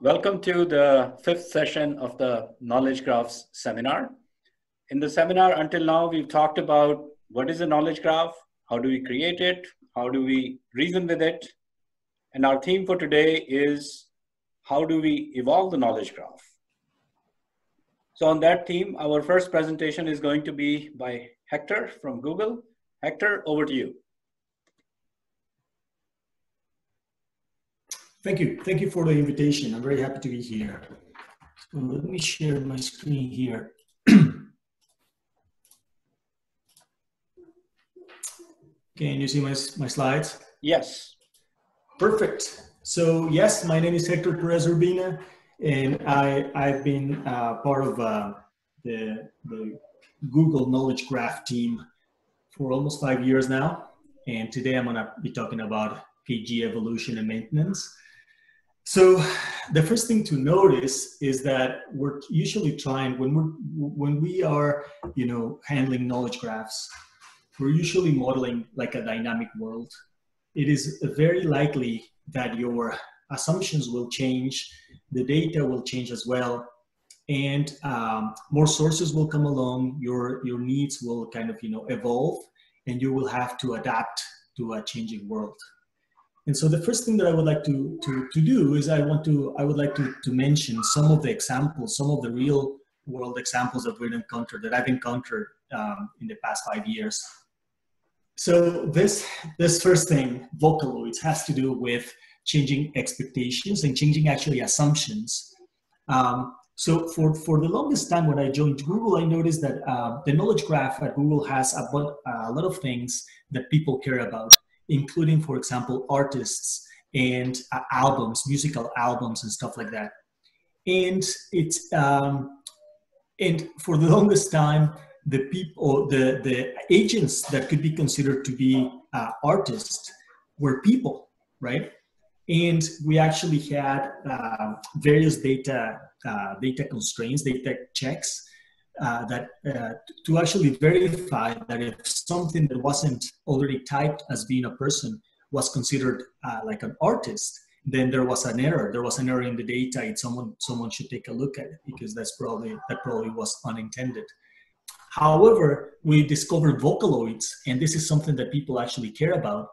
Welcome to the fifth session of the Knowledge Graphs seminar. In the seminar until now, we've talked about what is a knowledge graph, how do we create it, how do we reason with it, and our theme for today is how do we evolve the knowledge graph. So on that theme, our first presentation is going to be by Hector from Google. Hector, over to you. Thank you. Thank you for the invitation. I'm very happy to be here. So let me share my screen here. Can you see my slides? Yes. Perfect. So yes, my name is Hector Perez Urbina, and I've been part of the Google Knowledge Graph team for almost 5 years now. And today I'm gonna be talking about KG evolution and maintenance. So the first thing to notice is that we're usually trying, when we are, handling knowledge graphs, we're usually modeling like a dynamic world. It is very likely that your assumptions will change, the data will change as well, and more sources will come along, your needs will kind of, evolve, and you will have to adapt to a changing world. And so the first thing that I would like to do is I would like to mention some of the examples, some of the real world examples that I've encountered in the past 5 years. So this first thing, Vocaloids, has to do with changing expectations and changing actually assumptions. So for the longest time when I joined Google, I noticed that the knowledge graph at Google has a lot of things that people care about, including, for example, artists and albums, musical albums and stuff like that. And it's and for the longest time, the agents that could be considered to be artists were people, right? And we actually had various data constraints, data checks, to actually verify that if something that wasn't already typed as being a person was considered like an artist, then there was an error. There was an error in the data, and someone should take a look at it, because that probably was unintended. However, we discovered Vocaloids, and this is something that people actually care about.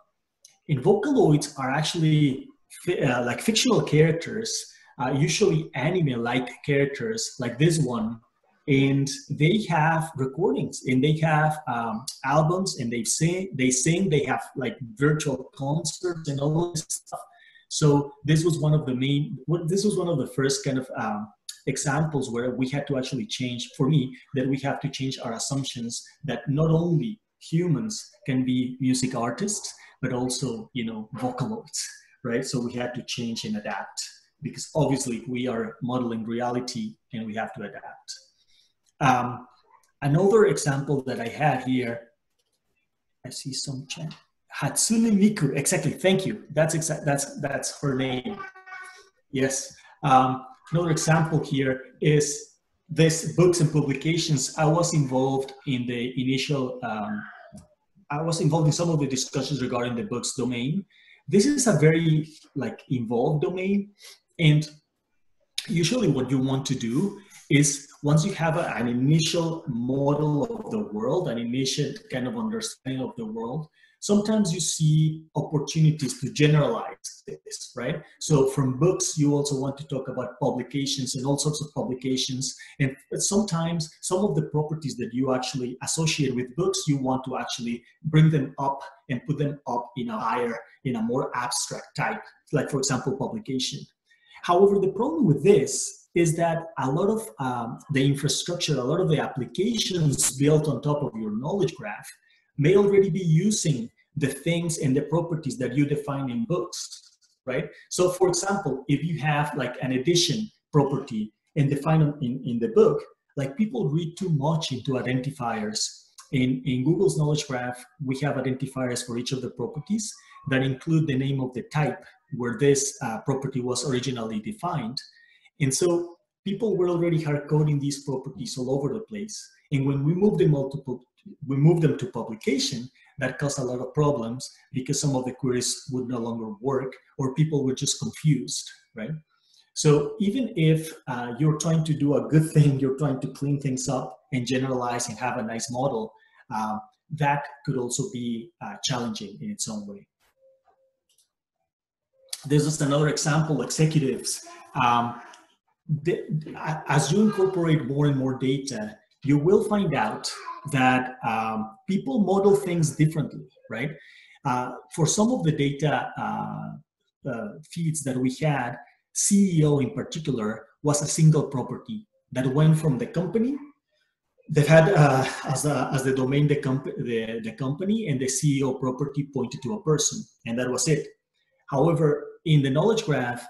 And Vocaloids are actually like fictional characters, usually anime-like characters like this one. And they have recordings, and they have albums, and they sing, they have like virtual concerts and all this stuff. So this was one of the first kind of examples where we had to actually change, for me, that we have to change our assumptions that not only humans can be music artists, but also, Vocaloids, right? So we had to change and adapt, because obviously we are modeling reality and we have to adapt. Another example that I had here, I see some chat. Hatsune Miku, exactly. Thank you. That's her name. Yes. Another example here is this books and publications. I was involved in the initial. I was involved in some of the discussions regarding the books domain. This is a very involved domain, and usually what you want to do is, once you have an initial model of the world, an initial kind of understanding of the world, sometimes you see opportunities to generalize this, right? So from books, you also want to talk about publications and all sorts of publications. And sometimes some of the properties that you actually associate with books, you want to actually bring them up and put them up in a more abstract type, like, for example, publication. However, the problem with this is that a lot of the infrastructure, a lot of the applications built on top of your knowledge graph may already be using the things and the properties that you define in books, right? So for example, if you have like an edition property and define them in the book, like people read too much into identifiers. In Google's knowledge graph, we have identifiers for each of the properties that include the name of the type where this property was originally defined. And so people were already hard coding these properties all over the place. And when we moved them to publication, that caused a lot of problems because some of the queries would no longer work, or people were just confused, right? So even if you're trying to do a good thing, you're trying to clean things up and generalize and have a nice model, that could also be challenging in its own way. This is another example, executives. As you incorporate more and more data, you will find out that people model things differently, right? For some of the data feeds that we had, CEO in particular was a single property that went from the company that had as the domain the company, and the CEO property pointed to a person, and that was it. However, in the knowledge graph,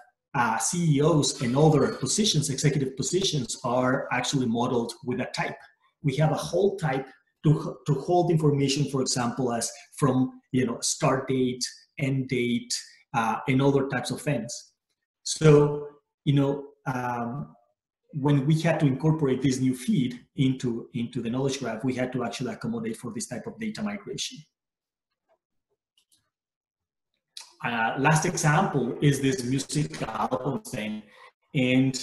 CEOs and other positions, executive positions, are actually modeled with a type. We have a whole type to hold information, for example, as from start date, end date, and other types of things. So when we had to incorporate this new feed into the knowledge graph, we had to actually accommodate for this type of data migration. Last example is this music album thing. And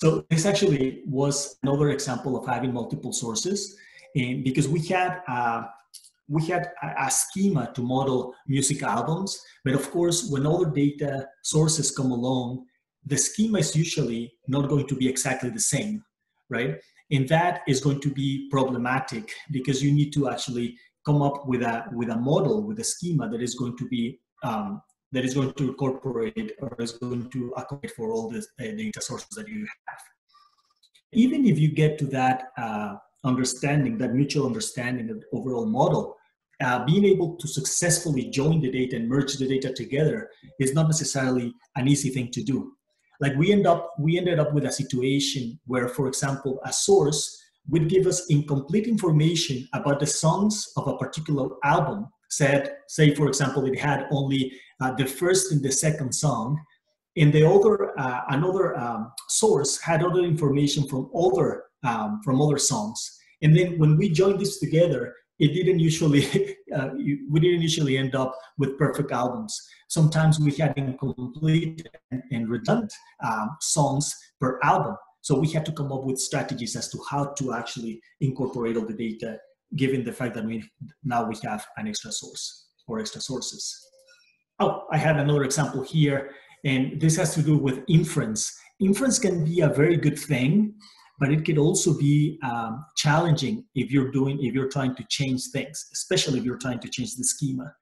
so this actually was another example of having multiple sources, and because we had a schema to model music albums, but of course, when other data sources come along, the schema is usually not going to be exactly the same, right? And that is going to be problematic because you need to actually come up with a model, with a schema that is going to be that is going to incorporate or is going to accommodate for all the data sources that you have. Even if you get to that understanding, that mutual understanding of the overall model, being able to successfully join the data and merge the data together is not necessarily an easy thing to do. Like we ended up with a situation where, for example, a source would give us incomplete information about the songs of a particular album. Say, for example, it had only the first and the second song, and the other another source had other information from other songs. And then when we joined this together, it didn't usually we didn't usually end up with perfect albums. Sometimes we had incomplete and redundant songs per album. So we had to come up with strategies as to how to actually incorporate all the data, given the fact that now we have an extra source or extra sources. Oh, I had another example here, and this has to do with inference. Inference can be a very good thing, but it could also be challenging if you're trying to change things, especially if you're trying to change the schema.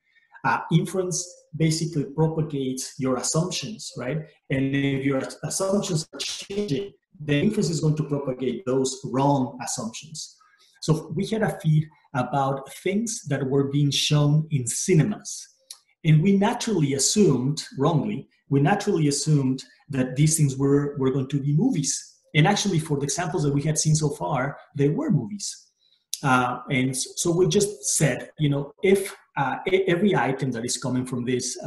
Inference basically propagates your assumptions, right? And if your assumptions are changing, the inference is going to propagate those wrong assumptions. So we had a feed about things that were being shown in cinemas. And we naturally assumed, wrongly, that these things were going to be movies. And actually, for the examples that we had seen so far, they were movies. And so we just said, if every item that is coming from this,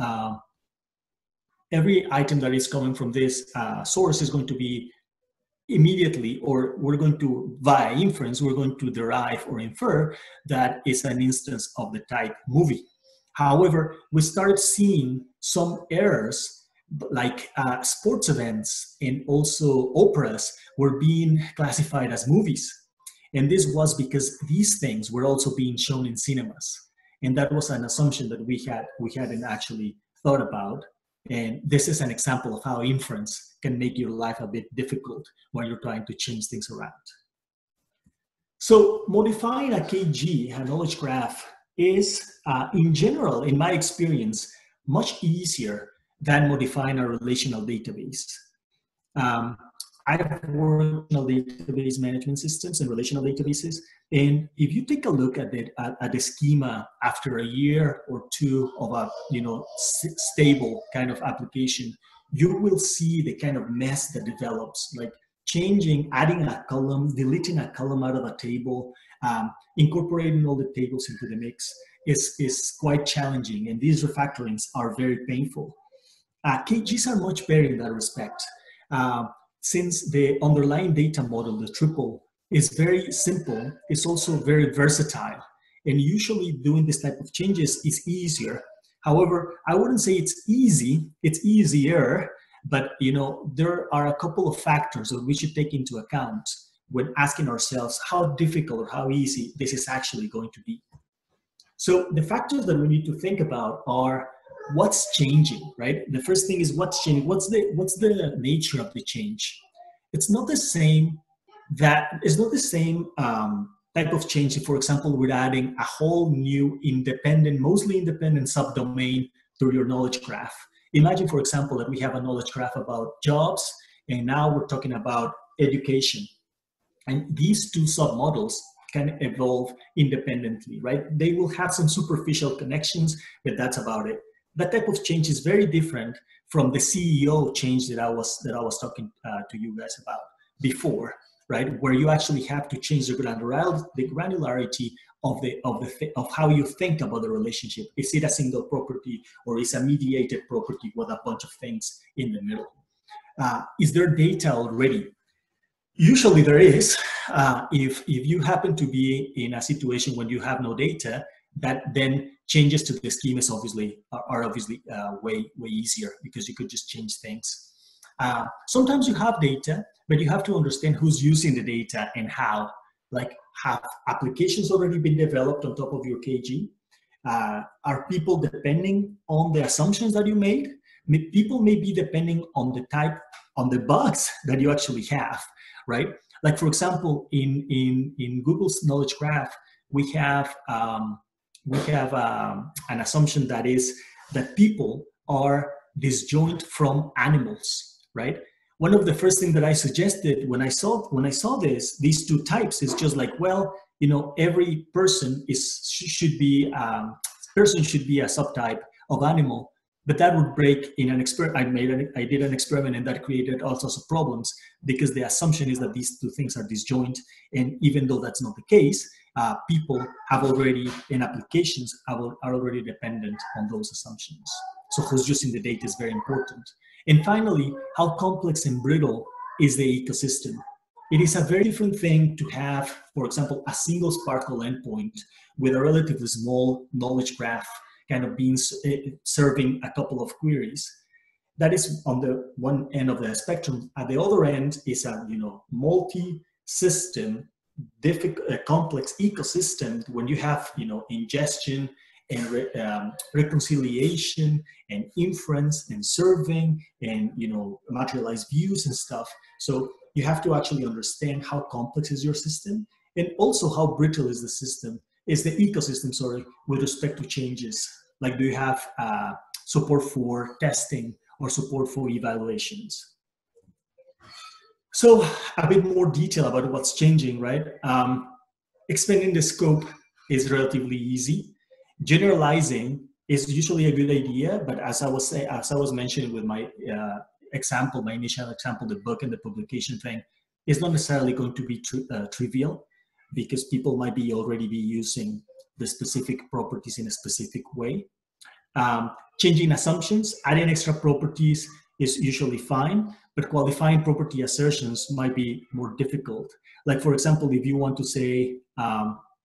source is going to be immediately, or we're going to, via inference, we're going to derive or infer that it's an instance of the type movie. However, we started seeing some errors, like sports events and also operas were being classified as movies. And this was because these things were also being shown in cinemas. And that was an assumption that we hadn't actually thought about. And this is an example of how inference can make your life a bit difficult when you're trying to change things around. So modifying a KG, a knowledge graph, is in general, in my experience, much easier than modifying a relational database. I've worked on database management systems and relational databases, and if you take a look at the schema after a year or two of a stable kind of application, you will see the kind of mess that develops, like changing, adding a column, deleting a column out of a table, incorporating all the tables into the mix is quite challenging, and these refactorings are very painful. KGs are much better in that respect. Since the underlying data model, the triple, is very simple, it's also very versatile. And usually doing this type of changes is easier. However, I wouldn't say it's easy, it's easier But there are a couple of factors that we should take into account when asking ourselves how difficult or how easy this is actually going to be. So the factors that we need to think about are what's changing, right? The first thing is what's changing. What's the nature of the change? It's not the same type of change if, for example, we're adding a whole new mostly independent subdomain to your knowledge graph. Imagine, for example, that we have a knowledge graph about jobs, and now we're talking about education. And these two submodels can evolve independently, right? They will have some superficial connections, but that's about it. That type of change is very different from the CEO change that I was talking to you guys about before, right? Where you actually have to change the granularity of how you think about the relationship. Is it a single property or is a mediated property with a bunch of things in the middle? Is there data already? Usually there is. If you happen to be in a situation when you have no data, that then changes to the schemas are obviously way easier because you could just change things. Sometimes you have data, but you have to understand who's using the data and how. Like, have applications already been developed on top of your KG? Are people depending on the assumptions that you made? People may be depending on the bugs that you actually have, right? Like, for example, in Google's knowledge graph, we have an assumption that is that people are disjoint from animals, right? One of the first things that I suggested when I saw these two types is just like, well, every person should be a subtype of animal, but that would break in an experiment. I did an experiment and that created all sorts of problems because the assumption is that these two things are disjoint, and even though that's not the case, people have already, in applications, are already dependent on those assumptions. So who's using the data is very important. And finally, how complex and brittle is the ecosystem? It is a very different thing to have, for example, a single Sparkle endpoint with a relatively small knowledge graph kind of being serving a couple of queries. That is on the one end of the spectrum. At the other end is a multi-system, complex ecosystem when you have ingestion and reconciliation and inference and serving and materialized views and stuff. So you have to actually understand how complex is your system and also how brittle is the ecosystem, sorry, with respect to changes. Like, do you have support for testing or support for evaluations? So a bit more detail about what's changing, right? Expanding the scope is relatively easy. Generalizing is usually a good idea, but as I was mentioning with my initial example, the book and the publication thing, is not necessarily going to be trivial because people might already be using the specific properties in a specific way. Changing assumptions, adding extra properties is usually fine, but qualifying property assertions might be more difficult. Like, for example, if you want to say,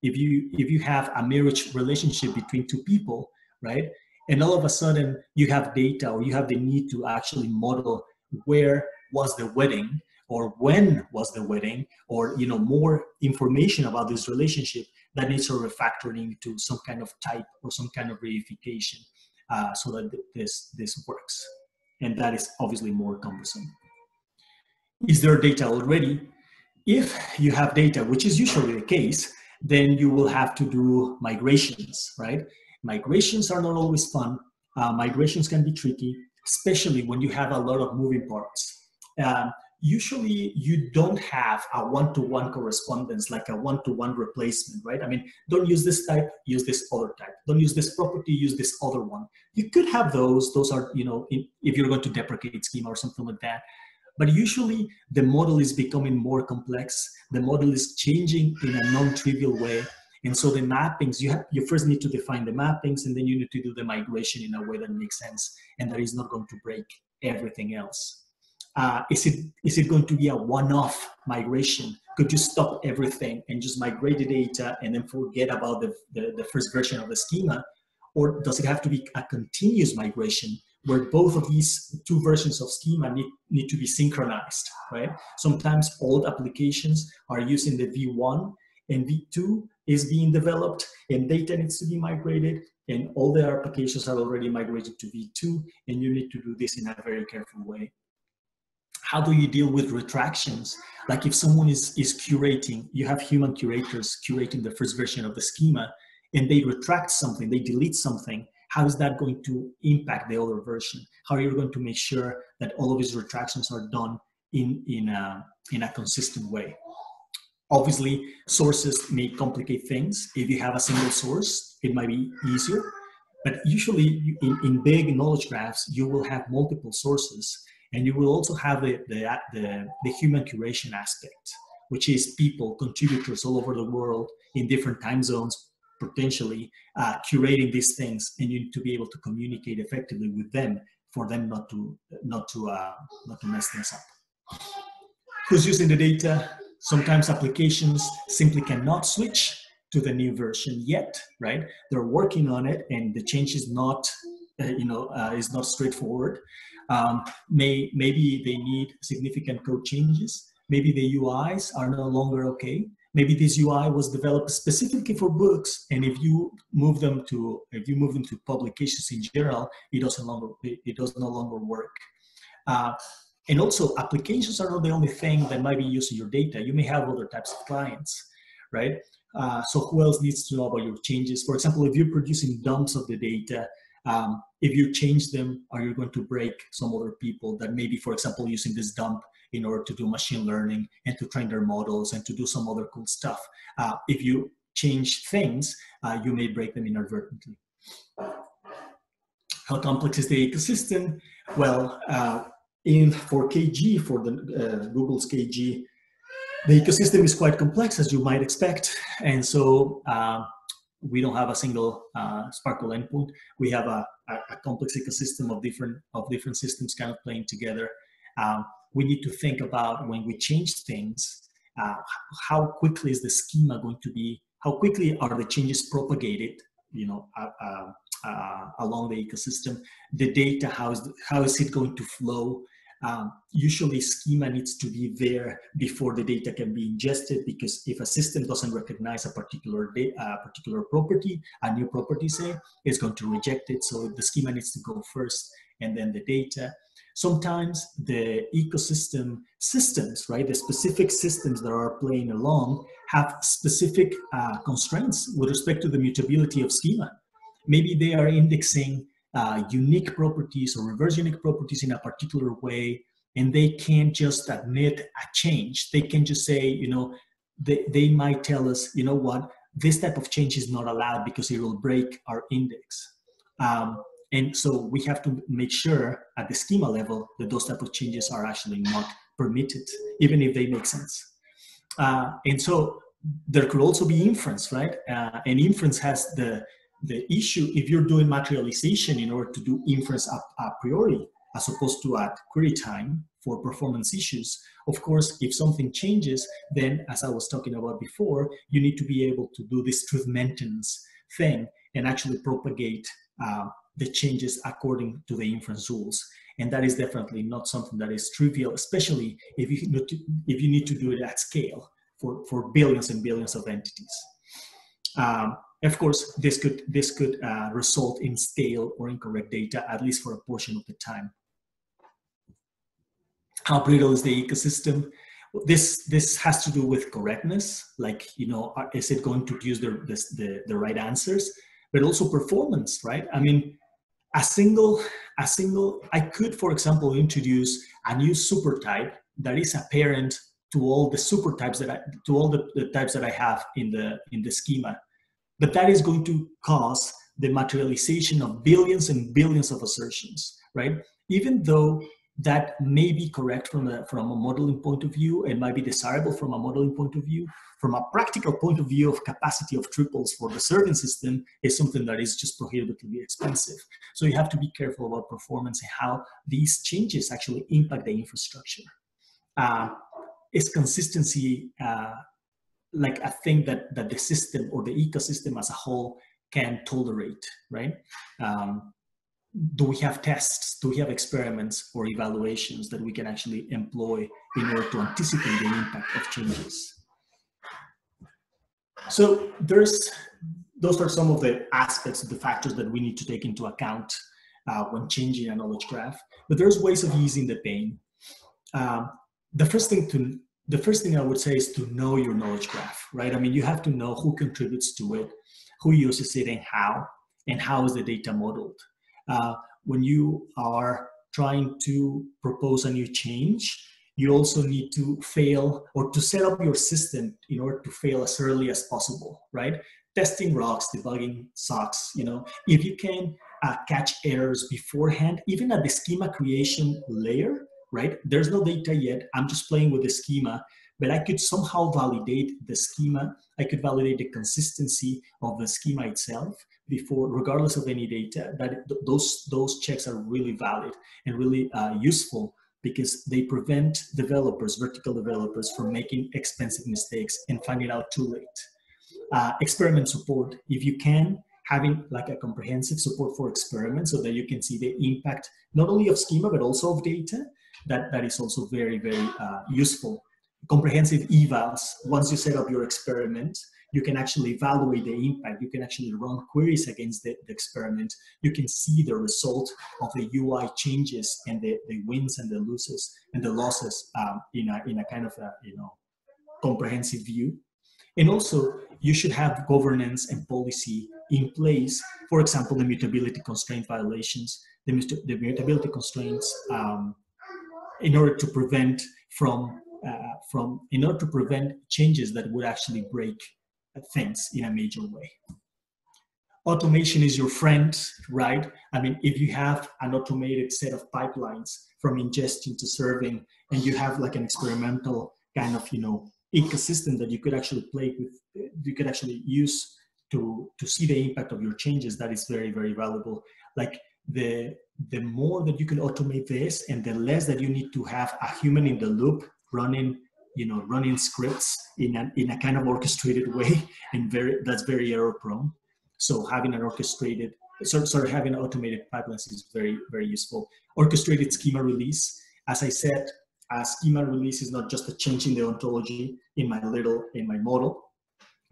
if you have a marriage relationship between two people, right? And all of a sudden you have data or you have the need to actually model where was the wedding or when was the wedding or, more information about this relationship, that needs sort of factoring into some kind of type or some kind of verification so that this works. And that is obviously more cumbersome. Is there data already? If you have data, which is usually the case, then you will have to do migrations, right? Migrations are not always fun. Migrations can be tricky, especially when you have a lot of moving parts. Usually you don't have a one-to-one correspondence, like a one-to-one replacement, right? I mean, don't use this type, use this other type. Don't use this property, use this other one. You could have those are, if you're going to deprecate schema or something like that. But usually the model is becoming more complex. The model is changing in a non-trivial way. And so the mappings, you first need to define the mappings, and then you need to do the migration in a way that makes sense and that is not going to break everything else. Is it going to be a one-off migration? Could you stop everything and just migrate the data and then forget about the first version of the schema? Or does it have to be a continuous migration where both of these two versions of schema need to be synchronized, right? Sometimes old applications are using the V1 and V2 is being developed and data needs to be migrated, and all the applications are already migrated to V2, and you need to do this in a very careful way. How do you deal with retractions? Like if someone is curating, you have human curators curating the first version of the schema, and they retract something, they delete something, how is that going to impact the other version? How are you going to make sure that all of these retractions are done in a consistent way? Obviously, sources may complicate things. If you have a single source, it might be easier. But usually in big knowledge graphs, you will have multiple sources, and you will also have the human curation aspect, which is people, contributors all over the world in different time zones, potentially curating these things, and you need to be able to communicate effectively with them for them not to mess things up. Who's using the data? Sometimes applications simply cannot switch to the new version yet, right? They're working on it, and the change is not, is not straightforward. Maybe they need significant code changes. Maybe the UIs are no longer okay. Maybe this UI was developed specifically for books, and if you move them to publications in general, it does no longer work. And also, applications are not the only thing that might be using your data. You may have other types of clients, right? So who else needs to know about your changes? For example, if you're producing dumps of the data, if you change them, are you going to break some other people that may be, for example, using this dump in order to do machine learning and to train their models and to do some other cool stuff? If you change things, you may break them inadvertently. How complex is the ecosystem? Well, for KG, for the Google's KG, the ecosystem is quite complex, as you might expect. And so we don't have a single Sparkle endpoint. We have a complex ecosystem of different systems kind of playing together. We need to think about, when we change things, how quickly is the schema going to be, how quickly are the changes propagated, along the ecosystem, the data, how is it going to flow? Usually schema needs to be there before the data can be ingested, because if a system doesn't recognize a particular property, a new property say, it's going to reject it. So the schema needs to go first and then the data. Sometimes the ecosystem systems, right, the specific systems that are playing along have specific constraints with respect to the mutability of schema. Maybe they are indexing unique properties or reverse unique properties in a particular way, and they can't just admit a change. They can just say, they might tell us, you know what, this type of change is not allowed because it will break our index. And so we have to make sure at the schema level that those type of changes are actually not permitted, even if they make sense. And so there could also be inference, right? And inference has the issue, if you're doing materialization in order to do inference a priori, as opposed to at query time for performance issues. Of course, if something changes, then as I was talking about before, you need to be able to do this truth maintenance thing and actually propagate the changes according to the inference rules. And that is definitely not something that is trivial, especially if you need to do it at scale for billions and billions of entities. Of course, this could result in stale or incorrect data, at least for a portion of the time. How brittle is the ecosystem? This has to do with correctness, like, is it going to use the right answers, but also performance, right? I mean, I could, for example, introduce a new supertype that is apparent to all the supertypes the types that I have in the schema. But that is going to cause the materialization of billions and billions of assertions, right? Even though that may be correct from a modeling point of view and might be desirable from a modeling point of view, from a practical point of view of capacity of triples for the serving system is something that is just prohibitively expensive. So you have to be careful about performance and how these changes actually impact the infrastructure. Is consistency like a thing that the system or the ecosystem as a whole can tolerate, right? do we have tests, do we have experiments or evaluations that we can actually employ in order to anticipate the impact of changes? So those are some of the aspects of the factors that we need to take into account when changing a knowledge graph. But there's ways of easing the pain. The first thing I would say is to know your knowledge graph, right? I mean, you have to know who contributes to it, who uses it, and how is the data modeled. When you are trying to propose a new change, you also need to fail or to set up your system in order to fail as early as possible, right? Testing rocks, debugging sucks, you know. If you can catch errors beforehand, even at the schema creation layer, right? There's no data yet. I'm just playing with the schema, but I could somehow validate the schema. I could validate the consistency of the schema itself before, regardless of any data. That those checks are really valid and really useful, because they prevent developers, vertical developers, from making expensive mistakes and finding out too late. Experiment support, if you can, having like a comprehensive support for experiments so that you can see the impact not only of schema but also of data, that is also very, very useful. Comprehensive evals, once you set up your experiment, you can actually evaluate the impact. You can actually run queries against the experiment. You can see the result of the UI changes and the wins and the losses and the losses in a kind of a, you know, comprehensive view. And also, you should have governance and policy in place. For example, the mutability constraint violations, the mutability constraints, in order to prevent changes that would actually break things in a major way. Automation is your friend, right? I mean, if you have an automated set of pipelines from ingestion to serving, and you have like an experimental kind of, you know, ecosystem that you could actually play with, you could actually use to see the impact of your changes, that is very, very valuable. Like the more that you can automate this, and the less that you need to have a human in the loop running scripts in a kind of orchestrated way, and that's very error prone. So having an orchestrated, having automated pipelines is very, very useful. Orchestrated schema release, as I said, a schema release is not just a change in the ontology in my model,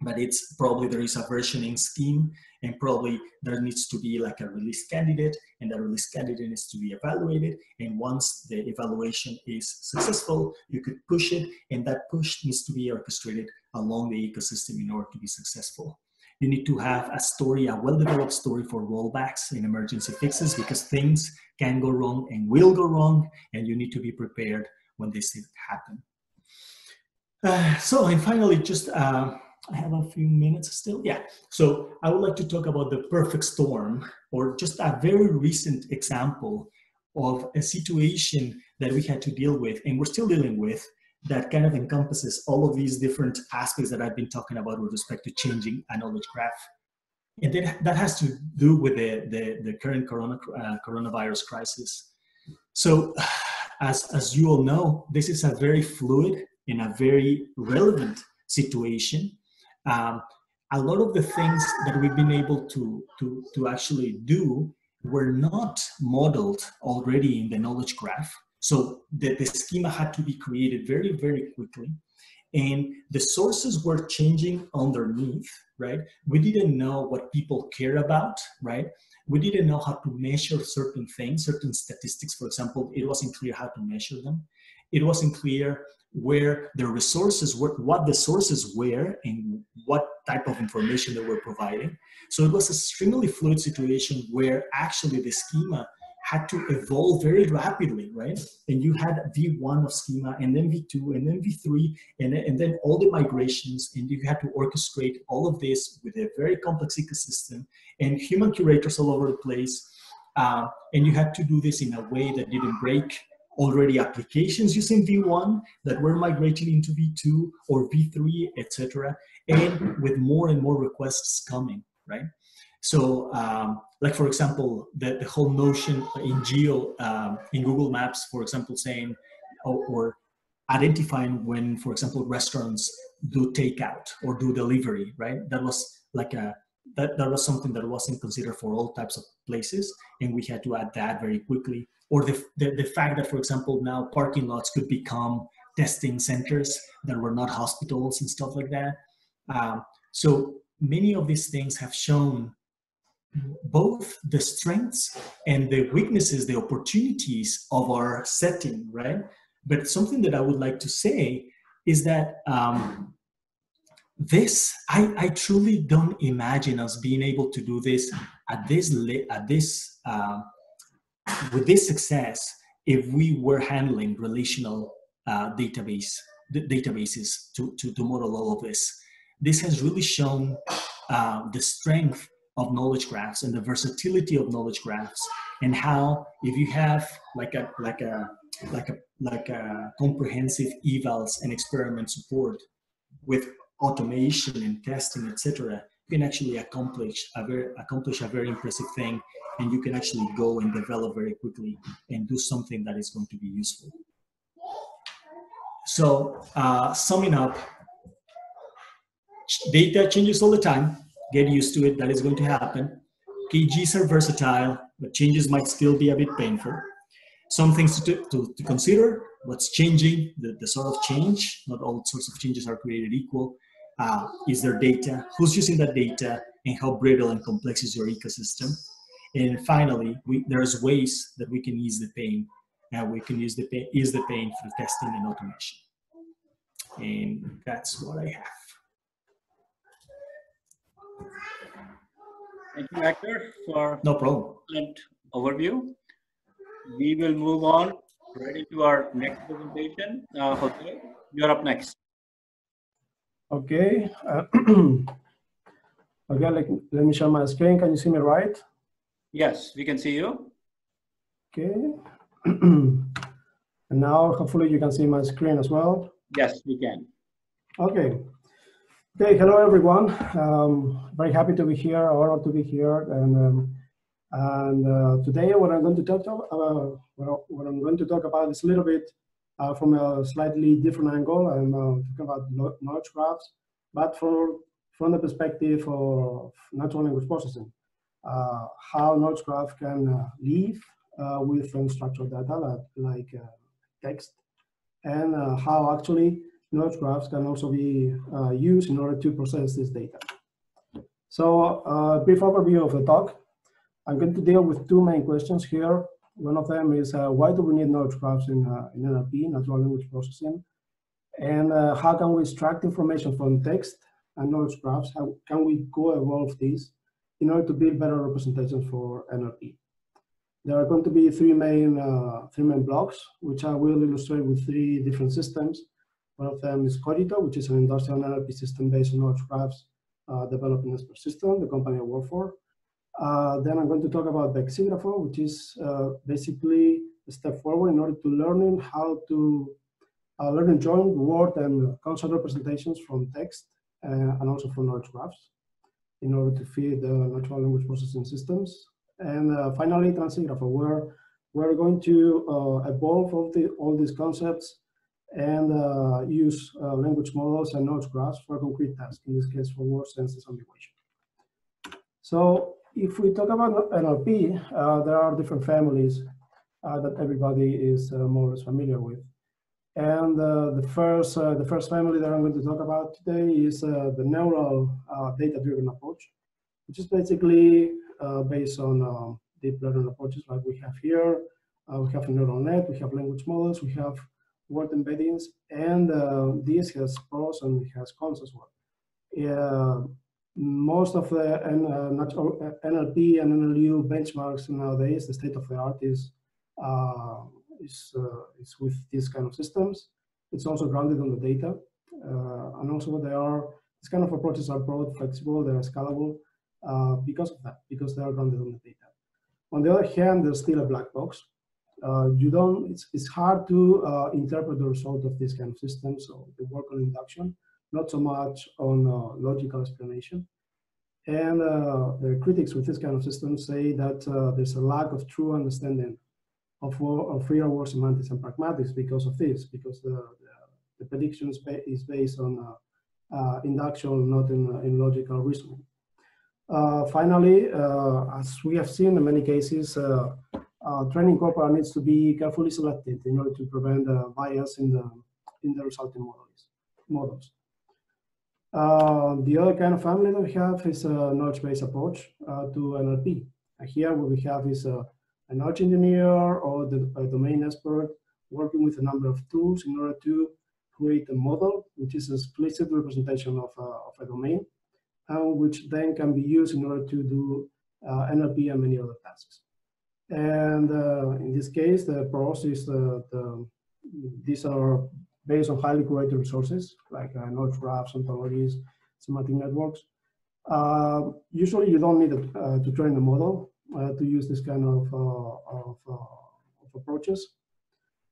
but it's probably there is a versioning scheme, and probably there needs to be like a release candidate, and that release candidate needs to be evaluated. And once the evaluation is successful, you could push it, and that push needs to be orchestrated along the ecosystem in order to be successful. You need to have a story, a well-developed story for rollbacks and emergency fixes, because things can go wrong and will go wrong, and you need to be prepared when they happen. And finally, just I have a few minutes still. Yeah. So I would like to talk about the perfect storm, or just a very recent example of a situation that we had to deal with, and we're still dealing with, that kind of encompasses all of these different aspects that I've been talking about with respect to changing a knowledge graph. And that has to do with the current coronavirus crisis. So as you all know, this is a very fluid and a very relevant situation. A lot of the things that we've been able to actually do were not modeled already in the knowledge graph. So the schema had to be created very, very quickly. And the sources were changing underneath, right? We didn't know what people care about, right? We didn't know how to measure certain things, certain statistics, for example. It wasn't clear how to measure them. It wasn't clear where the resources were, what the sources were, and what type of information they were providing. So it was an extremely fluid situation where actually the schema had to evolve very rapidly, right? And you had V1 of schema, and then V2, and then V3, and then all the migrations, and you had to orchestrate all of this with a very complex ecosystem and human curators all over the place. And you had to do this in a way that didn't break already applications using V1 that were migrating into V2 or V3, etc., and with more and more requests coming, right? So, like for example, the whole notion in in Google Maps, for example, saying or identifying when, for example, restaurants do takeout or do delivery, right? That was like a that was something that wasn't considered for all types of places, and we had to add that very quickly. Or the fact that, for example, now parking lots could become testing centers that were not hospitals and stuff like that. So many of these things have shown both the strengths and the weaknesses, the opportunities of our setting, right? But something that I would like to say is that I truly don't imagine us being able to do this with this success if we were handling relational databases to model all of this. This has really shown the strength of knowledge graphs and the versatility of knowledge graphs, and how if you have like a comprehensive evals and experiment support with automation and testing, etc., you can actually accomplish a very impressive thing, and you can actually go and develop very quickly and do something that is going to be useful. So summing up, data changes all the time. Get used to it. That is going to happen. KGs are versatile, but changes might still be a bit painful. Some things to consider: what's changing, the sort of change. Not all sorts of changes are created equal. Is there data? Who's using that data? And how brittle and complex is your ecosystem? And finally, there's ways that we can ease the pain. We can ease the pain through testing and automation. And that's what I have. Thank you, Hector, for no problem. Excellent overview. We will move on right into our next presentation. Jose, you're up next. Okay. Okay, let me share my screen. Can you see me right? Yes, we can see you. Okay. And now, hopefully, you can see my screen as well. Yes, we can. Okay. Okay, hello everyone. Very happy to be here, honored to be here, and today what I'm going to talk about is a little bit from a slightly different angle. I'm talking about knowledge graphs, but from the perspective of natural language processing, how knowledge graph can live with unstructured data like text, and how actually knowledge graphs can also be used in order to process this data. So a brief overview of the talk. I'm going to deal with two main questions here. One of them is why do we need knowledge graphs in NLP, natural language processing? And how can we extract information from text and knowledge graphs? How can we co-evolve these in order to build better representations for NLP? There are going to be three main blocks, which I will illustrate with three different systems. One of them is Codito, which is an industrial NLP system based on knowledge graphs developed in Esper System, the company I work for. Then I'm going to talk about Vexigrapho, which is basically a step forward in order to learning how to learn and join word and concept representations from text and also from knowledge graphs in order to feed the natural language processing systems. And finally, Transigrapho, where we're going to evolve all these concepts and use language models and knowledge graphs for concrete tasks, in this case for word senses ambiguation. So if we talk about NLP, there are different families that everybody is more or less familiar with. And the first family that I'm going to talk about today is the neural data-driven approach, which is basically based on deep learning approaches like we have here. We have a neural net, we have language models, we have word embeddings, and this has pros and it has cons as well. Most of the NLP and NLU benchmarks nowadays, the state of the art is with these kind of systems. It's also grounded on the data, and also these kind of approaches are broad, flexible, they are scalable because of that, because they are grounded on the data. On the other hand, there's still a black box. It's hard to interpret the result of this kind of system, so they work on induction, not so much on logical explanation. And the critics with this kind of system say that there's a lack of true understanding of real world semantics and pragmatics because of this, because the prediction is based on induction, not in logical reasoning. Finally, as we have seen in many cases, training corpora needs to be carefully selected in order to prevent bias in the resulting models. The other kind of family that we have is a knowledge-based approach to NLP. And here what we have is a knowledge engineer or a domain expert working with a number of tools in order to create a model, which is an explicit representation of a domain, and which then can be used in order to do NLP and many other tasks. And in this case, the pros is these are based on highly curated resources like knowledge graphs, ontologies, semantic networks. Usually, you don't need to train a model to use this kind of approaches,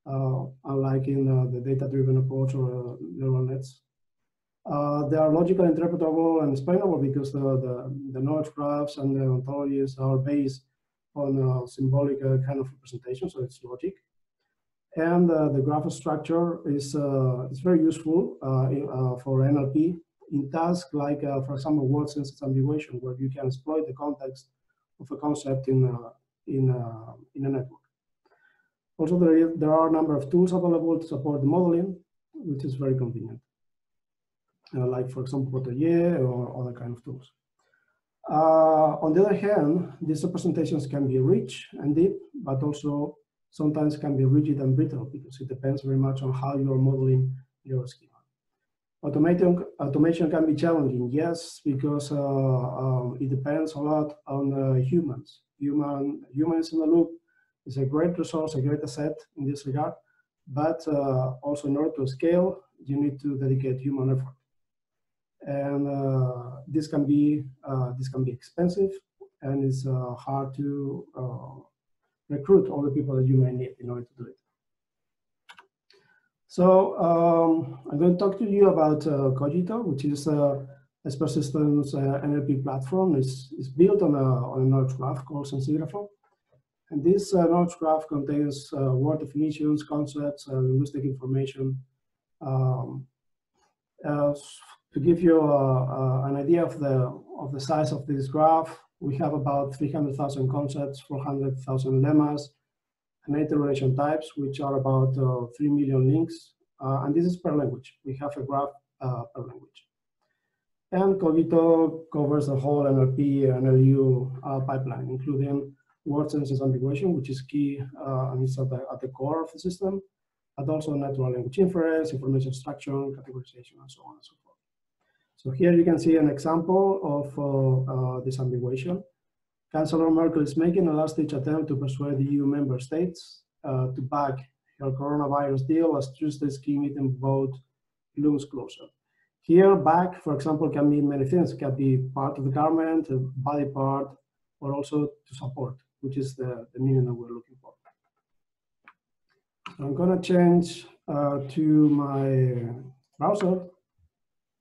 unlike in the data-driven approach or neural nets. They are logically interpretable and explainable because the knowledge graphs and the ontologies are based on a symbolic kind of representation, so it's logic. And the graph structure is very useful for NLP in tasks like, for example, word sense ambiguation, where you can exploit the context of a concept in a network. Also, there are a number of tools available to support the modeling, which is very convenient. Like, for example, Protégé or other kind of tools. On the other hand, these representations can be rich and deep, but also sometimes can be rigid and brittle because it depends very much on how you are modeling your schema. Automation can be challenging, yes, because it depends a lot on humans. Humans in the loop is a great resource, a great asset in this regard, but also in order to scale, you need to dedicate human effort. And this can be expensive, and it's hard to recruit all the people that you may need in order to do it. So I'm going to talk to you about Cogito, which is a Persistence NLP platform. It's built on a knowledge graph called Sensigrapho. And this knowledge graph contains word definitions, concepts, linguistic information. To give you an idea of the size of this graph, we have about 300,000 concepts, 400,000 lemmas, and 80 relation types, which are about 3 million links. And this is per language. We have a graph per language. And Cogito covers the whole NLP and NLU pipeline, including word sense ambiguation, which is key and is at the core of the system, but also natural language inference, information extraction, categorization, and so on and so forth. So here you can see an example of this ambiguation. Chancellor Merkel is making a last-ditch attempt to persuade the EU member states to back her coronavirus deal as Tuesday's key meeting vote looms closer. Here, back, for example, can mean many things. It can be part of the government, a body part, or also to support, which is the meaning that we're looking for. So I'm going to change to my browser.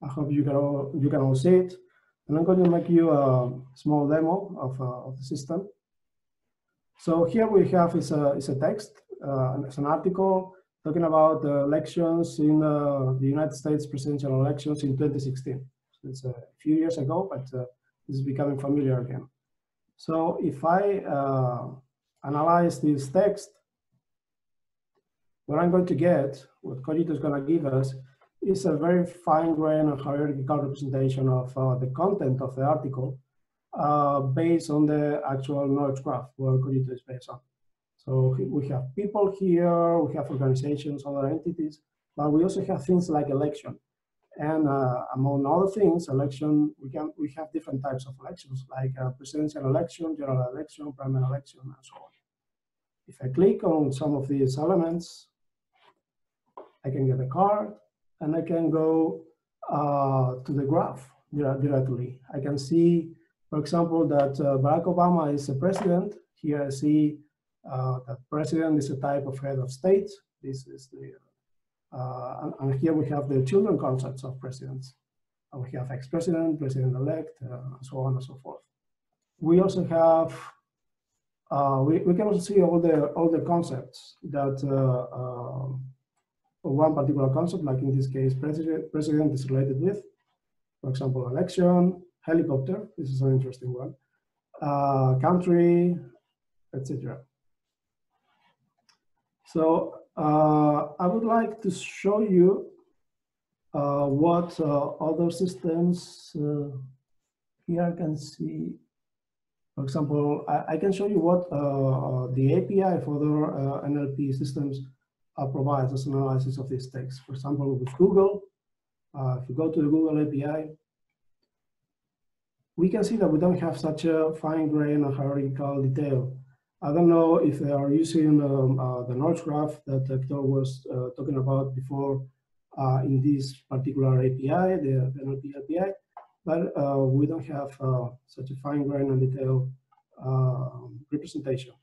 I hope you can all see it. And I'm going to make you a small demo of the system. So here we have is a text. It's an article talking about the elections in the United States presidential elections in 2016. So it's a few years ago, but it's becoming familiar again. So if I analyze this text, what I'm going to get, what Cogito is going to give us, is a very fine-grained and hierarchical representation of the content of the article based on the actual knowledge graph where Cogito is based on. So we have people here, we have organizations, other entities, but we also have things like election. And among other things, election, we have different types of elections, like presidential election, general election, primary election, and so on. If I click on some of these elements, I can get a card, and I can go to the graph directly. I can see, for example, that Barack Obama is a president. Here I see that president is a type of head of state. This is the, and here we have the children concepts of presidents. We have ex-president, president-elect, and so on and so forth. We also have, we can also see all the concepts that one particular concept, like in this case, president is related with, for example, election, helicopter, this is an interesting one, country, etc. So I would like to show you what other systems, here I can see, for example, I can show you what the API for other NLP systems provides as an analysis of this text. For example, with Google, if you go to the Google API, we can see that we don't have such a fine-grained and hierarchical detail. I don't know if they are using the knowledge graph that Hector was talking about before in this particular API, the NLP API, but we don't have such a fine-grained and detailed representation.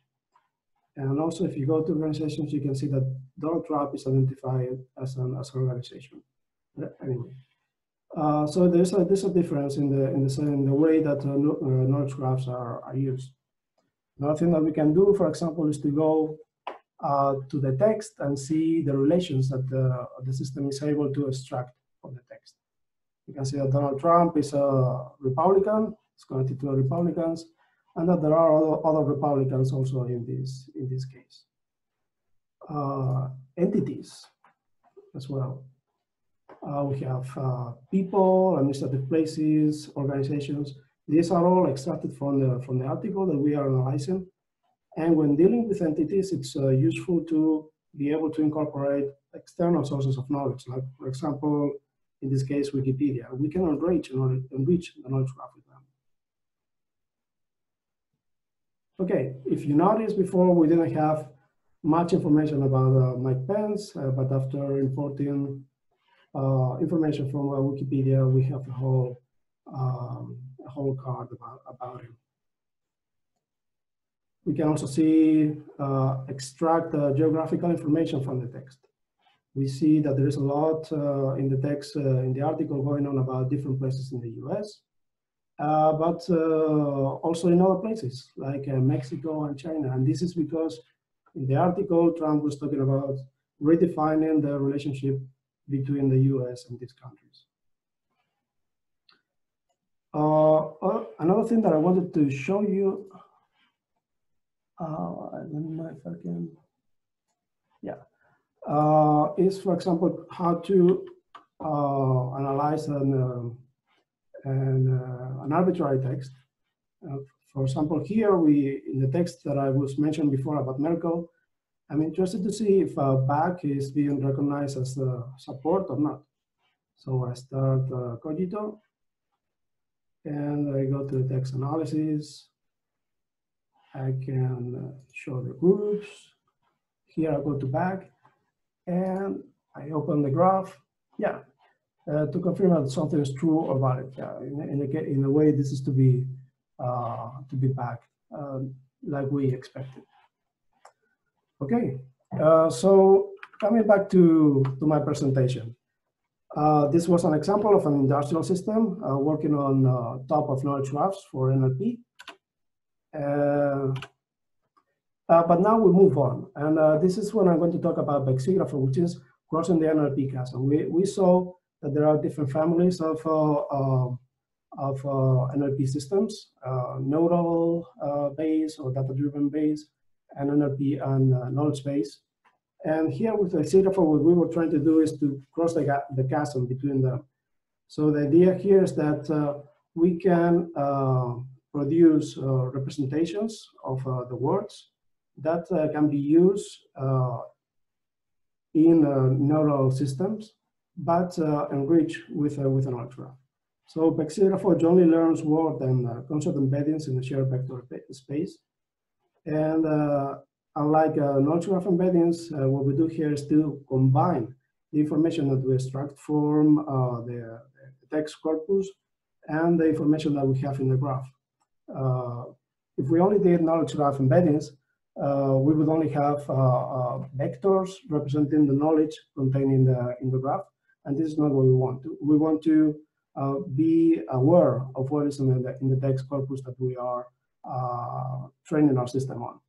And also, if you go to organizations, you can see that Donald Trump is identified as an organization. But anyway, so there's a difference in the way that knowledge graphs are used. Another thing that we can do, for example, is to go to the text and see the relations that the system is able to extract from the text. You can see that Donald Trump is a Republican, it's connected to Republicans, and that there are other Republicans also in this case. Entities as well. We have people, administrative places, organizations. These are all extracted from the article that we are analyzing. And when dealing with entities, it's useful to be able to incorporate external sources of knowledge, like, for example, in this case, Wikipedia. We can enrich the knowledge graph with them. Okay, if you noticed before, we didn't have much information about Mike Pence, but after importing information from Wikipedia, we have a whole card about him. We can also see extract geographical information from the text. We see that there is a lot in the text, in the article, going on about different places in the US, but also in other places like Mexico and China. And this is because in the article, Trump was talking about redefining the relationship between the US and these countries. Another thing that I wanted to show you, I don't know if I can, is, for example, how to analyze an arbitrary text. For example, here in the text that I was mentioned before about Merkel, I'm interested to see if back is being recognized as support or not. So I start Cogito, and I go to the text analysis. I can show the groups. Here I go to back, and I open the graph. Yeah, to confirm that something is true or valid. Yeah, in a way, this is to be back like we expected. Okay, so coming back to my presentation. This was an example of an industrial system working on top of knowledge graphs for NLP. But now we move on, and this is when I'm going to talk about Bexigrapher, which is crossing the NLP chasm. We saw that there are different families of NLP systems, nodal based or data-driven based, and NLP and knowledge based. And here with Bexigrapher, what we were trying to do is to cross the chasm between them. So the idea here is that we can produce representations of the words that can be used in neural systems, but enriched with an knowledge graph. So Bexigrapher only learns word and concept embeddings in the shared vector space. And unlike knowledge graph embeddings, what we do here is to combine the information that we extract from the text corpus and the information that we have in the graph. If we only did knowledge graph embeddings, we would only have vectors representing the knowledge contained in the graph, and this is not what we want to. We want to be aware of what is in the text corpus that we are training our system on.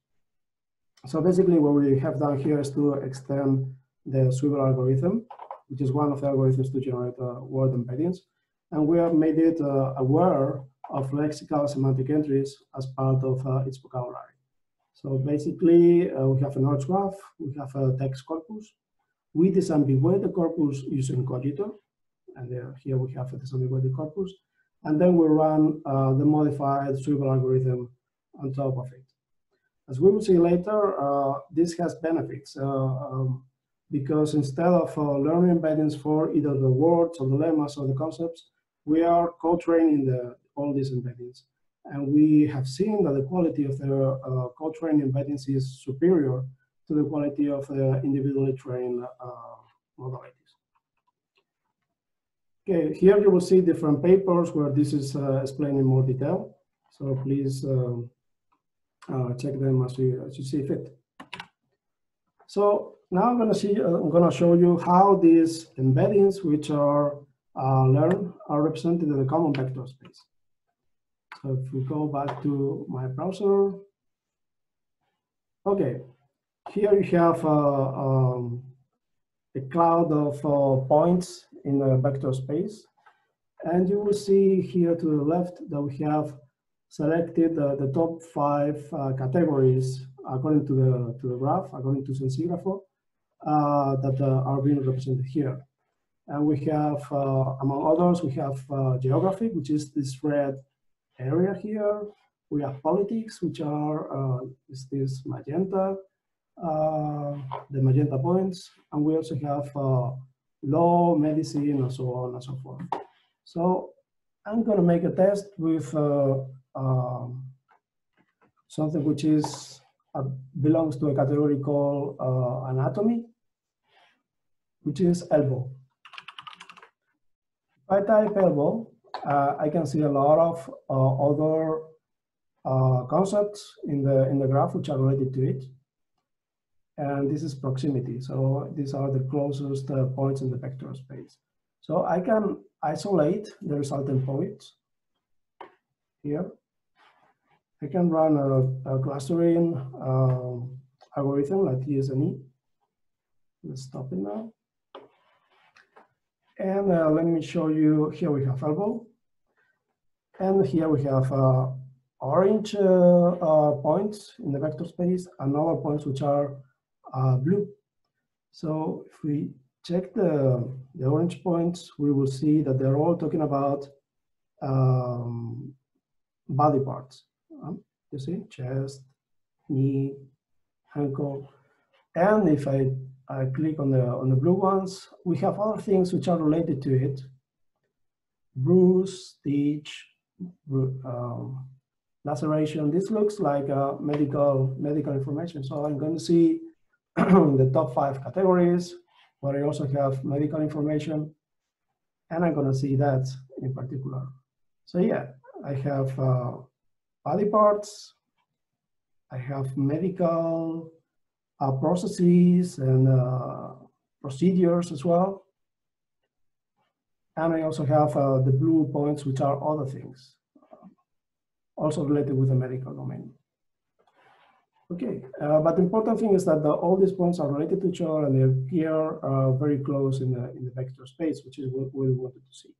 So basically what we have done here is to extend the swivel algorithm, which is one of the algorithms to generate word embeddings. and we have made it aware of lexical semantic entries as part of its vocabulary. So basically, we have a knowledge graph, we have a text corpus. We disambiguate the corpus using Cogito, and here we have a disambiguated corpus. And then we run the modified swivel algorithm on top of it. As we will see later, this has benefits because instead of learning embeddings for either the words or the lemmas or the concepts, we are co-training all these embeddings. And we have seen that the quality of the co-trained embeddings is superior to the quality of the individually trained modalities. Okay, here you will see different papers where this is explained in more detail. So please check them as you see fit. So now I'm going to show you how these embeddings, which are learned, are represented in the common vector space. So if we go back to my browser, okay, here you have a cloud of points in the vector space, and you will see here to the left that we have selected the top 5 categories according to the graph, according to Sensigrapho, that are being represented here. And we have, among others, we have geography, which is this red area here. We have politics, which are is this magenta, the magenta points, and we also have law, medicine, and so on and so forth. So I'm going to make a test with something which is belongs to a category called anatomy, which is elbow. If I type elbow, I can see a lot of other concepts in the graph which are related to it. And this is proximity. So these are the closest points in the vector space. So I can isolate the resultant points here. I can run a clustering algorithm like TSNE. Let's stop it now. And let me show you, here we have elbow. And here we have orange points in the vector space and other points which are blue. So if we check the orange points, we will see that they're all talking about body parts. You see, chest, knee, ankle. And if I click on the blue ones, we have other things which are related to it. Bruise, stitch, laceration. This looks like medical information. So I'm going to see the top 5 categories where I also have medical information, and I'm going to see that in particular. So yeah, I have body parts, I have medical processes and procedures as well. And I also have the blue points, which are other things, also related with the medical domain. Okay, but the important thing is that all these points are related to each other and they appear very close in the vector space, which is what we wanted to see.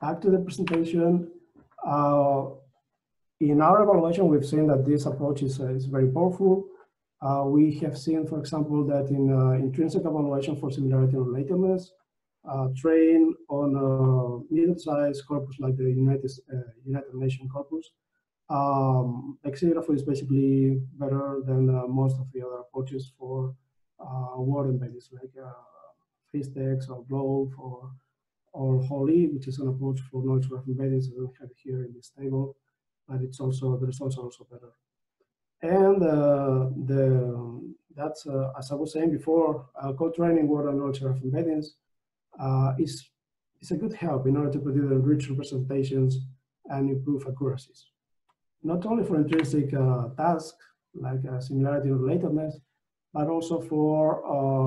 Back to the presentation. In our evaluation, we've seen that this approach is very powerful. We have seen, for example, that in intrinsic evaluation for similarity and relatedness, trained on a middle-sized corpus like the United Nations corpus, Sensigrapho is basically better than most of the other approaches for word embeddings like FaceText or Globe or Holy, which is an approach for knowledge graph embeddings. I don't have it here in this table, but it's also the results are also better. And that's as I was saying before, co-training word and knowledge graph embeddings is a good help in order to produce rich representations and improve accuracies. Not only for intrinsic tasks like similarity and relatedness, but also for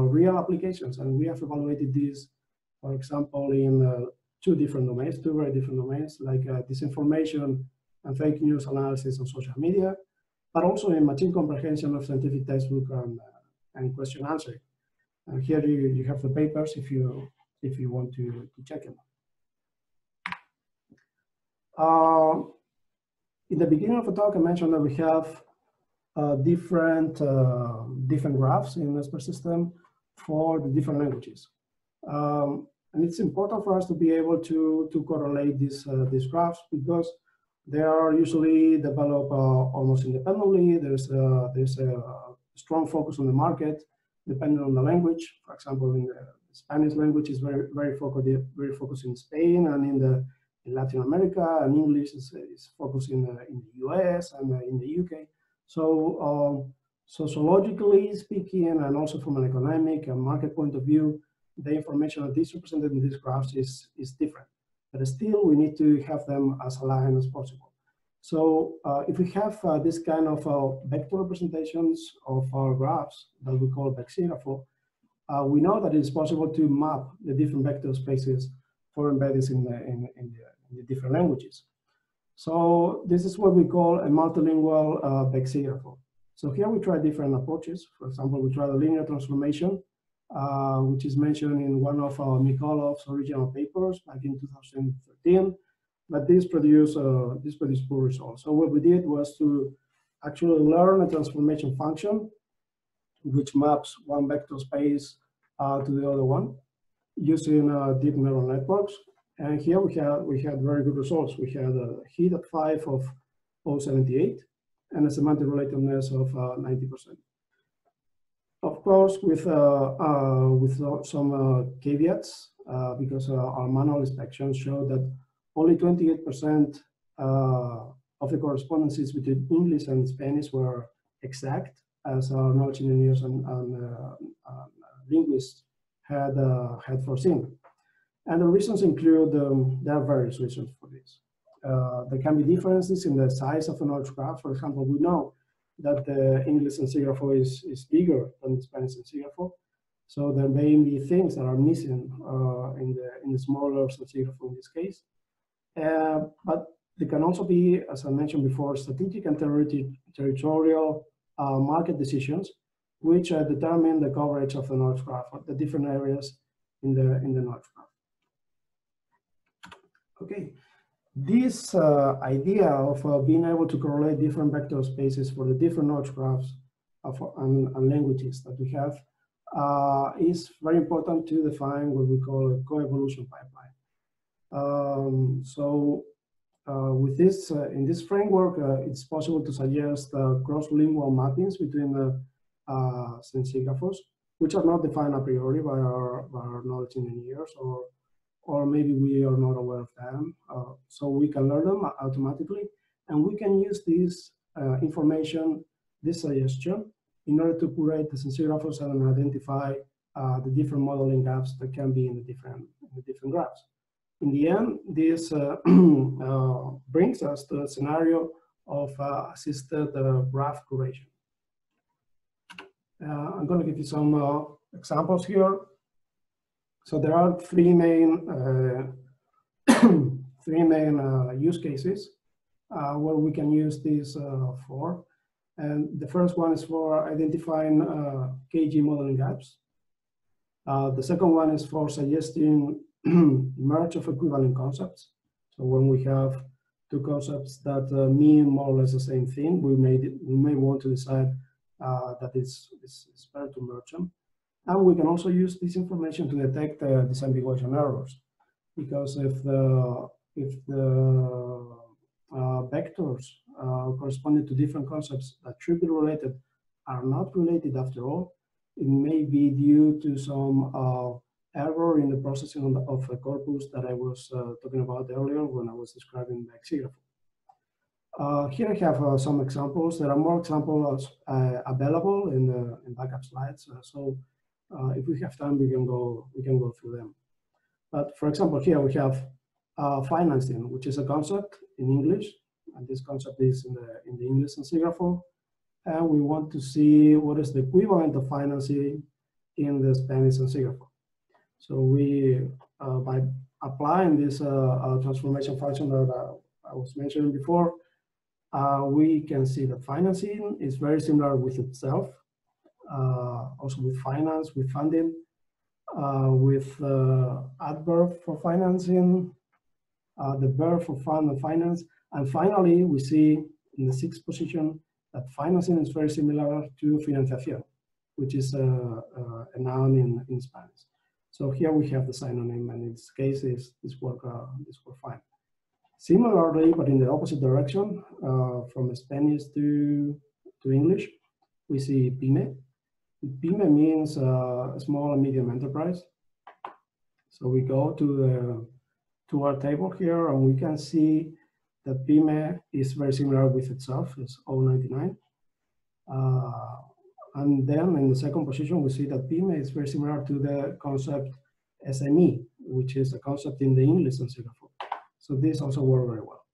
real applications. And we have evaluated this, for example, in two very different domains, like disinformation and fake news analysis on social media, but also in machine comprehension of scientific textbook and question answering. And here you have the papers if you if you want to check them. In the beginning of the talk, I mentioned that we have different graphs in the SPER system for the different languages. And it's important for us to be able to correlate these graphs, because they are usually developed almost independently. There's a strong focus on the market, depending on the language. For example, in the Spanish language is very focused in Spain and in Latin America, and English is focused in the US and in the UK. So sociologically speaking, and also from an economic and market point of view, the information that is represented in these graphs is different. But still, we need to have them as aligned as possible. So if we have this kind of vector representations of our graphs that we call vexillograph, we know that it's possible to map the different vector spaces for embeddings in the different languages. So this is what we call a multilingual vexillograph. So here we try different approaches. For example, we try the linear transformation, which is mentioned in one of Mikolov's original papers back in 2013. But this produced poor results. So what we did was to actually learn a transformation function which maps one vector space to the other one using deep neural networks. And here we had very good results. We had a hit at 5 of 0.78 and a semantic relatedness of 90%. Of course, with some caveats, because our manual inspections show that only 28% of the correspondences between English and Spanish were exact, as our knowledge engineers and linguists had foreseen. And the reasons include, there are various reasons for this. There can be differences in the size of the knowledge graph. For example, we know that the English ensigraph is bigger than the Spanish ensigraph. So there may be things that are missing in the smaller ensigraph in this case. But there can also be, as I mentioned before, strategic and territorial market decisions, which determine the coverage of the knowledge graph, or the different areas in the knowledge graph. Okay, this idea of being able to correlate different vector spaces for the different knowledge graphs and languages that we have is very important to define what we call a coevolution pipeline. With this, in this framework, it's possible to suggest cross-lingual mappings between the sensigraphs, which are not defined a priori by our knowledge engineers, or maybe we are not aware of them. So we can learn them automatically, and we can use this information, this suggestion, in order to curate the sensigraphs and identify the different modeling gaps that can be in the different graphs. In the end, this brings us to a scenario of assisted graph curation. I'm going to give you some examples here. So there are three main use cases where we can use this for. And the first one is for identifying KG modeling gaps. The second one is for suggesting merge of equivalent concepts. So when we have two concepts that mean more or less the same thing, we may want to decide that it's better to merge them. And we can also use this information to detect disambiguation errors, because if the vectors corresponding to different concepts that should be related are not related after all, it may be due to some error in the processing of a corpus that I was talking about earlier when I was describing the vexillograph. Here I have some examples. There are more examples available in backup slides. So if we have time, we can go through them. But for example, here we have financing, which is a concept in English, and this concept is in the English ensigraph. And we want to see what is the equivalent of financing in the Spanish ensigraph. So we, by applying this transformation function that I was mentioning before, we can see that financing is very similar with itself, also with finance, with funding. with adverb for financing, the verb for fund and finance. And finally, we see in the 6th position that financing is very similar to financiación, which is a noun in Spanish. So here we have the synonym, and in this case, this work fine. Similarly, but in the opposite direction, from Spanish to English, we see pyme. Pyme means small and medium enterprise. So we go to our table here, and we can see that pyme is very similar with itself. It's 0.99. And then in the 2nd position, we see that pyme is very similar to the concept SME, which is a concept in the English and Singapore. So this also works very well.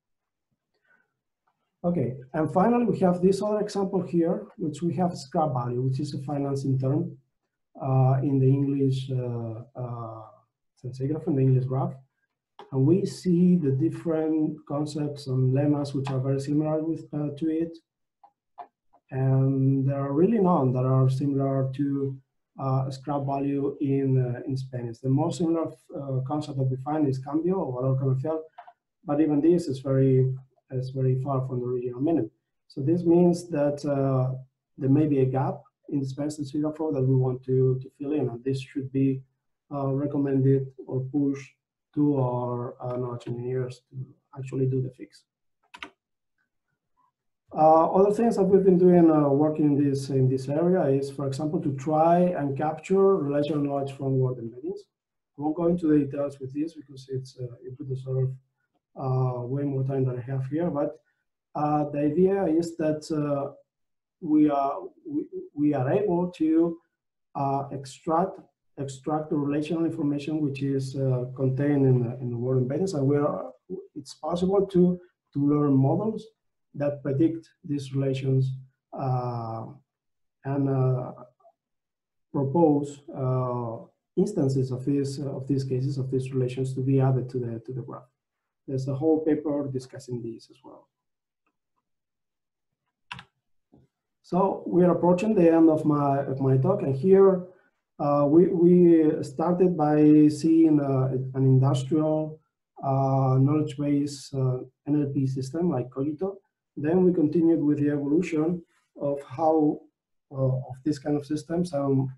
Okay, and finally, we have this other example here, which we have scrap value, which is a financing term in the English graph, in the English graph. And we see the different concepts and lemmas which are very similar to it. And there are really none that are similar to scrap value in Spanish. The most similar concept that we find is cambio or valor comercial, but even this is very far from the original meaning. So this means that there may be a gap in the Spanish and Singapore that we want to fill in, and this should be recommended or pushed to our knowledge engineers to actually do the fix. Other things that we've been doing working in this area is, for example, to try and capture relational knowledge from word embeddings. I won't go into the details with this because it would deserve way more time than I have here. But the idea is that we are able to extract the relational information which is contained in the word embeddings, and it's possible to learn models that predict these relations and propose instances of these cases, of these relations, to be added to the graph. There's a whole paper discussing these as well. So we are approaching the end of my talk, and here we started by seeing an industrial knowledge-based NLP system like Cogito. Then we continued with the evolution of how of these kind of systems,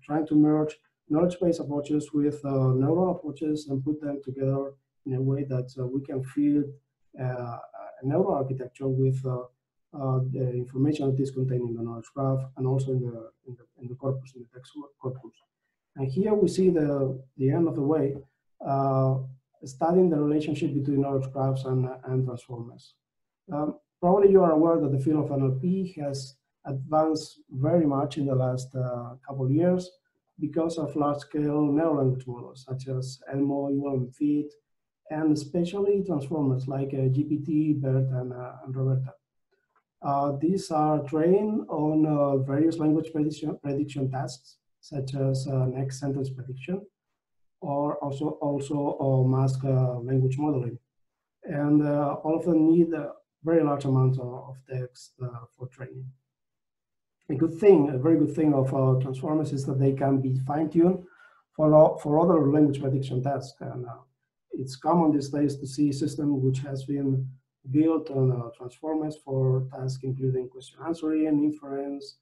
trying to merge knowledge-based approaches with neural approaches and put them together in a way that we can feed a neural architecture with the information that is contained in the knowledge graph and also in the corpus, in the text corpus. And here we see the end of the way, studying the relationship between knowledge graphs and transformers. Probably you are aware that the field of NLP has advanced very much in the last couple of years because of large-scale neural language models such as Elmo, ULM Fit, and especially transformers like GPT, BERT, and Roberta. These are trained on various language prediction tasks such as next sentence prediction, or also mask language modeling. And all of them need very large amounts of text for training. A very good thing of transformers is that they can be fine-tuned for other language prediction tasks. And it's common these days to see a system which has been built on transformers for tasks including question answering, inference,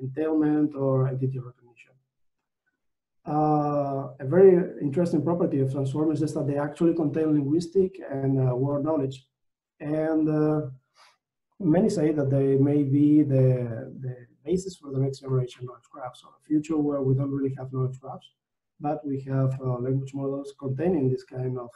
entailment, or entity recognition. A very interesting property of transformers is that they actually contain linguistic and word knowledge. And many say that they may be the basis for the next generation knowledge graphs, or a future where we don't really have knowledge graphs, but we have language models containing this kind of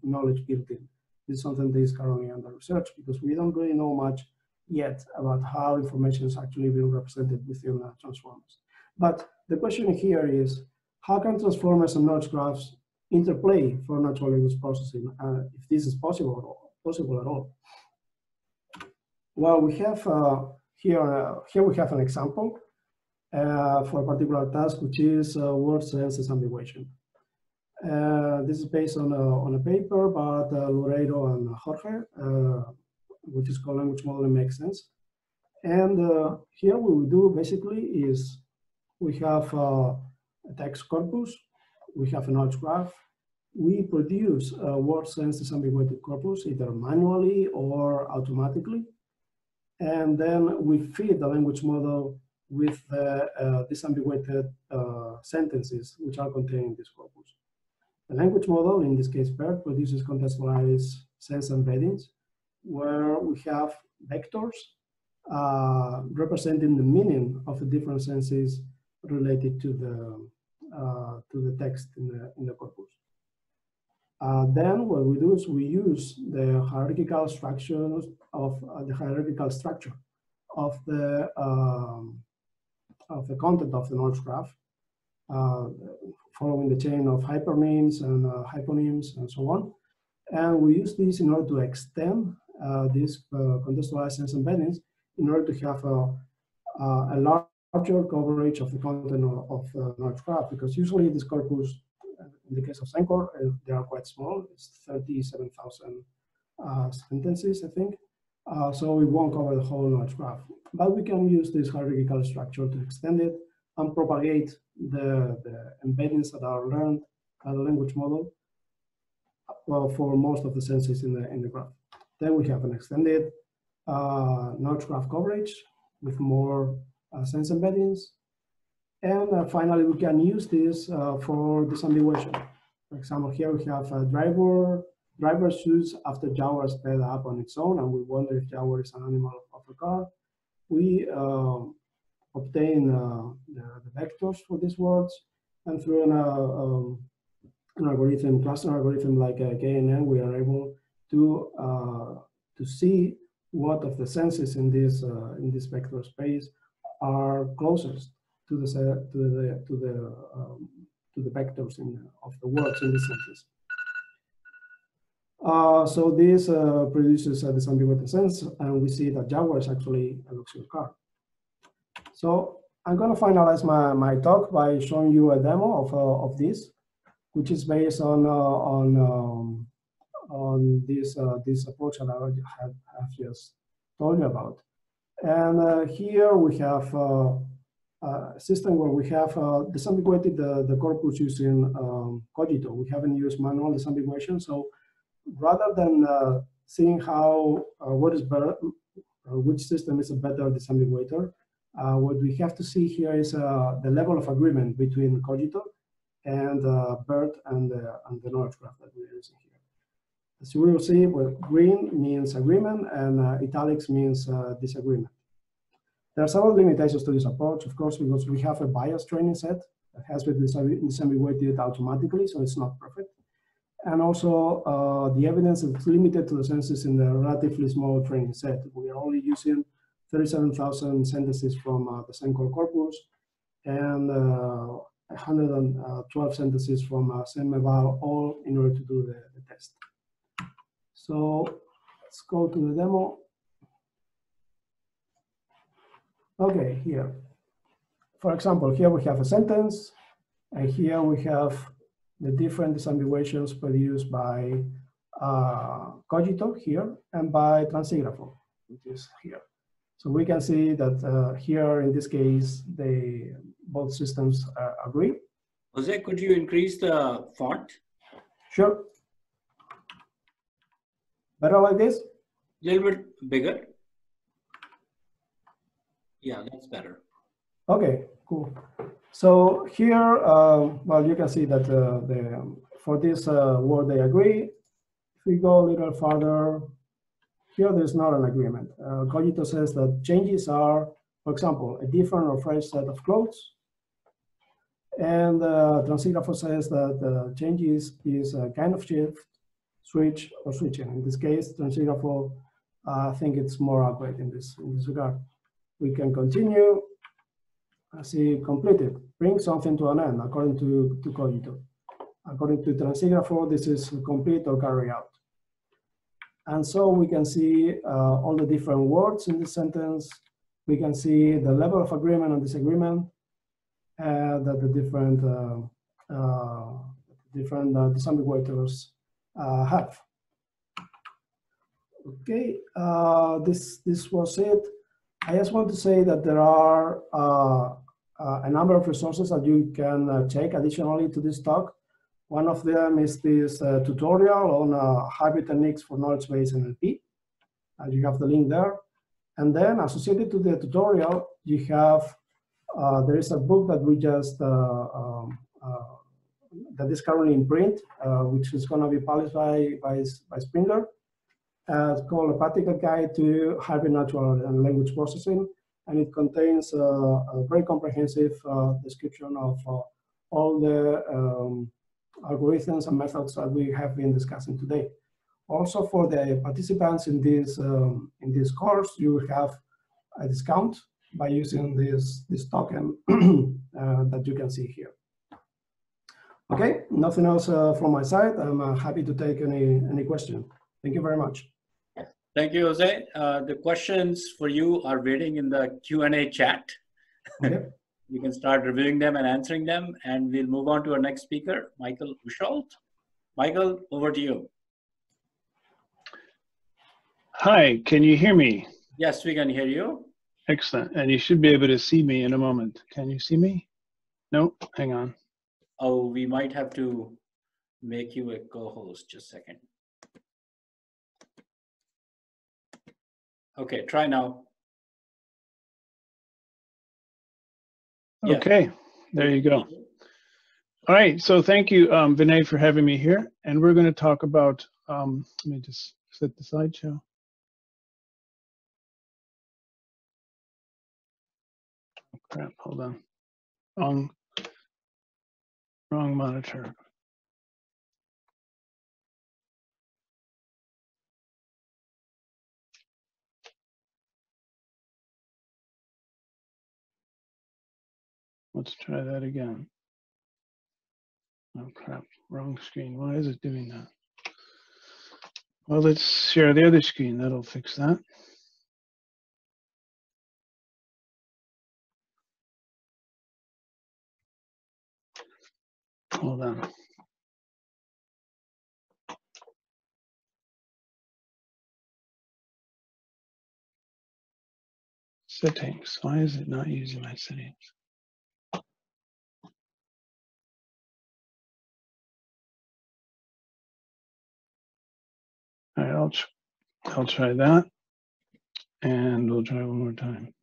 knowledge built in. This is something that is currently under research because we don't really know much yet about how information is actually being represented within transformers. But the question here is, how can transformers and knowledge graphs interplay for natural language processing, if this is possible at all? Well, we have here we have an example for a particular task, which is word sense disambiguation. This is based on a paper by Loureiro and Jorge, which is called Language Modeling Makes Sense. And here what we do basically is we have text corpus. We have a knowledge graph. We produce a word sense disambiguated corpus, either manually or automatically. And then we feed the language model with the disambiguated sentences which are contained in this corpus. The language model, in this case BERT, produces contextualized sense embeddings where we have vectors representing the meaning of the different senses related to the text in the corpus. Then what we do is we use the hierarchical structure of the content of the knowledge graph, following the chain of hypernyms and hyponyms and so on. And we use this in order to extend these contextualized sense embeddings in order to have a larger coverage of the content of the knowledge graph, because usually this corpus, in the case of Sencor, they are quite small. It's 37,000 sentences, I think. So we won't cover the whole knowledge graph. But we can use this hierarchical structure to extend it and propagate the embeddings that are learned by the language model for most of the senses in the graph. Then we have an extended knowledge graph coverage with more sense embeddings. And finally, we can use this for disambiguation. For example, here we have a driver shoots after Jaguar sped up on its own, and we wonder if Jaguar is an animal of a car. We obtain the vectors for these words, and through an algorithm, cluster algorithm like KNN, we are able to see what of the senses in this vector space are closest to the vectors of the words in the sentence. So this produces a disambiguated sense, and we see that Jaguar is actually a luxury car. So I'm going to finalize my talk by showing you a demo of this, which is based on this approach that I have just told you about. And here we have a system where we have disambiguated the corpus using Cogito. We haven't used manual disambiguation, so rather than seeing what is better, which system is a better disambiguator, what we have to see here is the level of agreement between Cogito and BERT and the knowledge graph that we're using here. As you will see, well, green means agreement and italics means disagreement. There are several limitations to this approach, of course, because we have a biased training set that has been disambiguated automatically, so it's not perfect. And also the evidence is limited to the senses in the relatively small training set. We are only using 37,000 sentences from the Sencor corpus and 112 sentences from SEMEVAL, all in order to do the test. So let's go to the demo. Okay, here. For example, here we have a sentence, and here we have the different disambiguations produced by Cogito here and by Transigrapho, which is here. So we can see that here, in this case, both systems agree. Jose, could you increase the font? Sure. Better like this? A little bit bigger. Yeah, that's better. Okay, cool. So here, well, you can see that for this word they agree. If we go a little farther, here there's not an agreement. Cogito says that changes are, for example, a different or fresh set of clothes. And Transigrapho says that changes is a kind of shift, switch, or switching. In this case, Transigrapho, I think it's more accurate in this regard. We can continue. See, completed, bring something to an end, according to Cogito. According to Transigrapho, this is complete or carry out. And so we can see all the different words in this sentence. We can see the level of agreement and disagreement that the different disambiguators have. Okay, this was it. I just want to say that there are a number of resources that you can take additionally to this talk. One of them is this tutorial on hybrid techniques for knowledge-based NLP. You have the link there. And then associated to the tutorial, you have, there is a book that we just, that is currently in print, which is going to be published by Springer. It's called A Practical Guide to Hybrid Natural Language Processing. And it contains a very comprehensive description of all the algorithms and methods that we have been discussing today. Also, for the participants in this course, you will have a discount by using this token that you can see here. Okay, nothing else from my side. I'm happy to take any question. Thank you very much. Thank you, Jose. The questions for you are waiting in the Q&A chat. Okay. You can start reviewing them and answering them, and we'll move on to our next speaker, Michael Usholt. Michael, over to you. Hi, can you hear me? Yes, we can hear you. Excellent, and you should be able to see me in a moment. Can you see me? No, hang on. Oh, we might have to make you a co-host. Just a second. Okay, try now. Okay, yeah. There you go. All right, so thank you, Vinay, for having me here. And we're going to talk about, let me just set the slideshow. Oh, crap, hold on. Wrong monitor. Let's try that again. Oh crap, wrong screen. Why is it doing that? Well, let's share the other screen. That'll fix that. Hold on. Settings. Why is it not using my settings? All right, I'll try that, and we'll try one more time.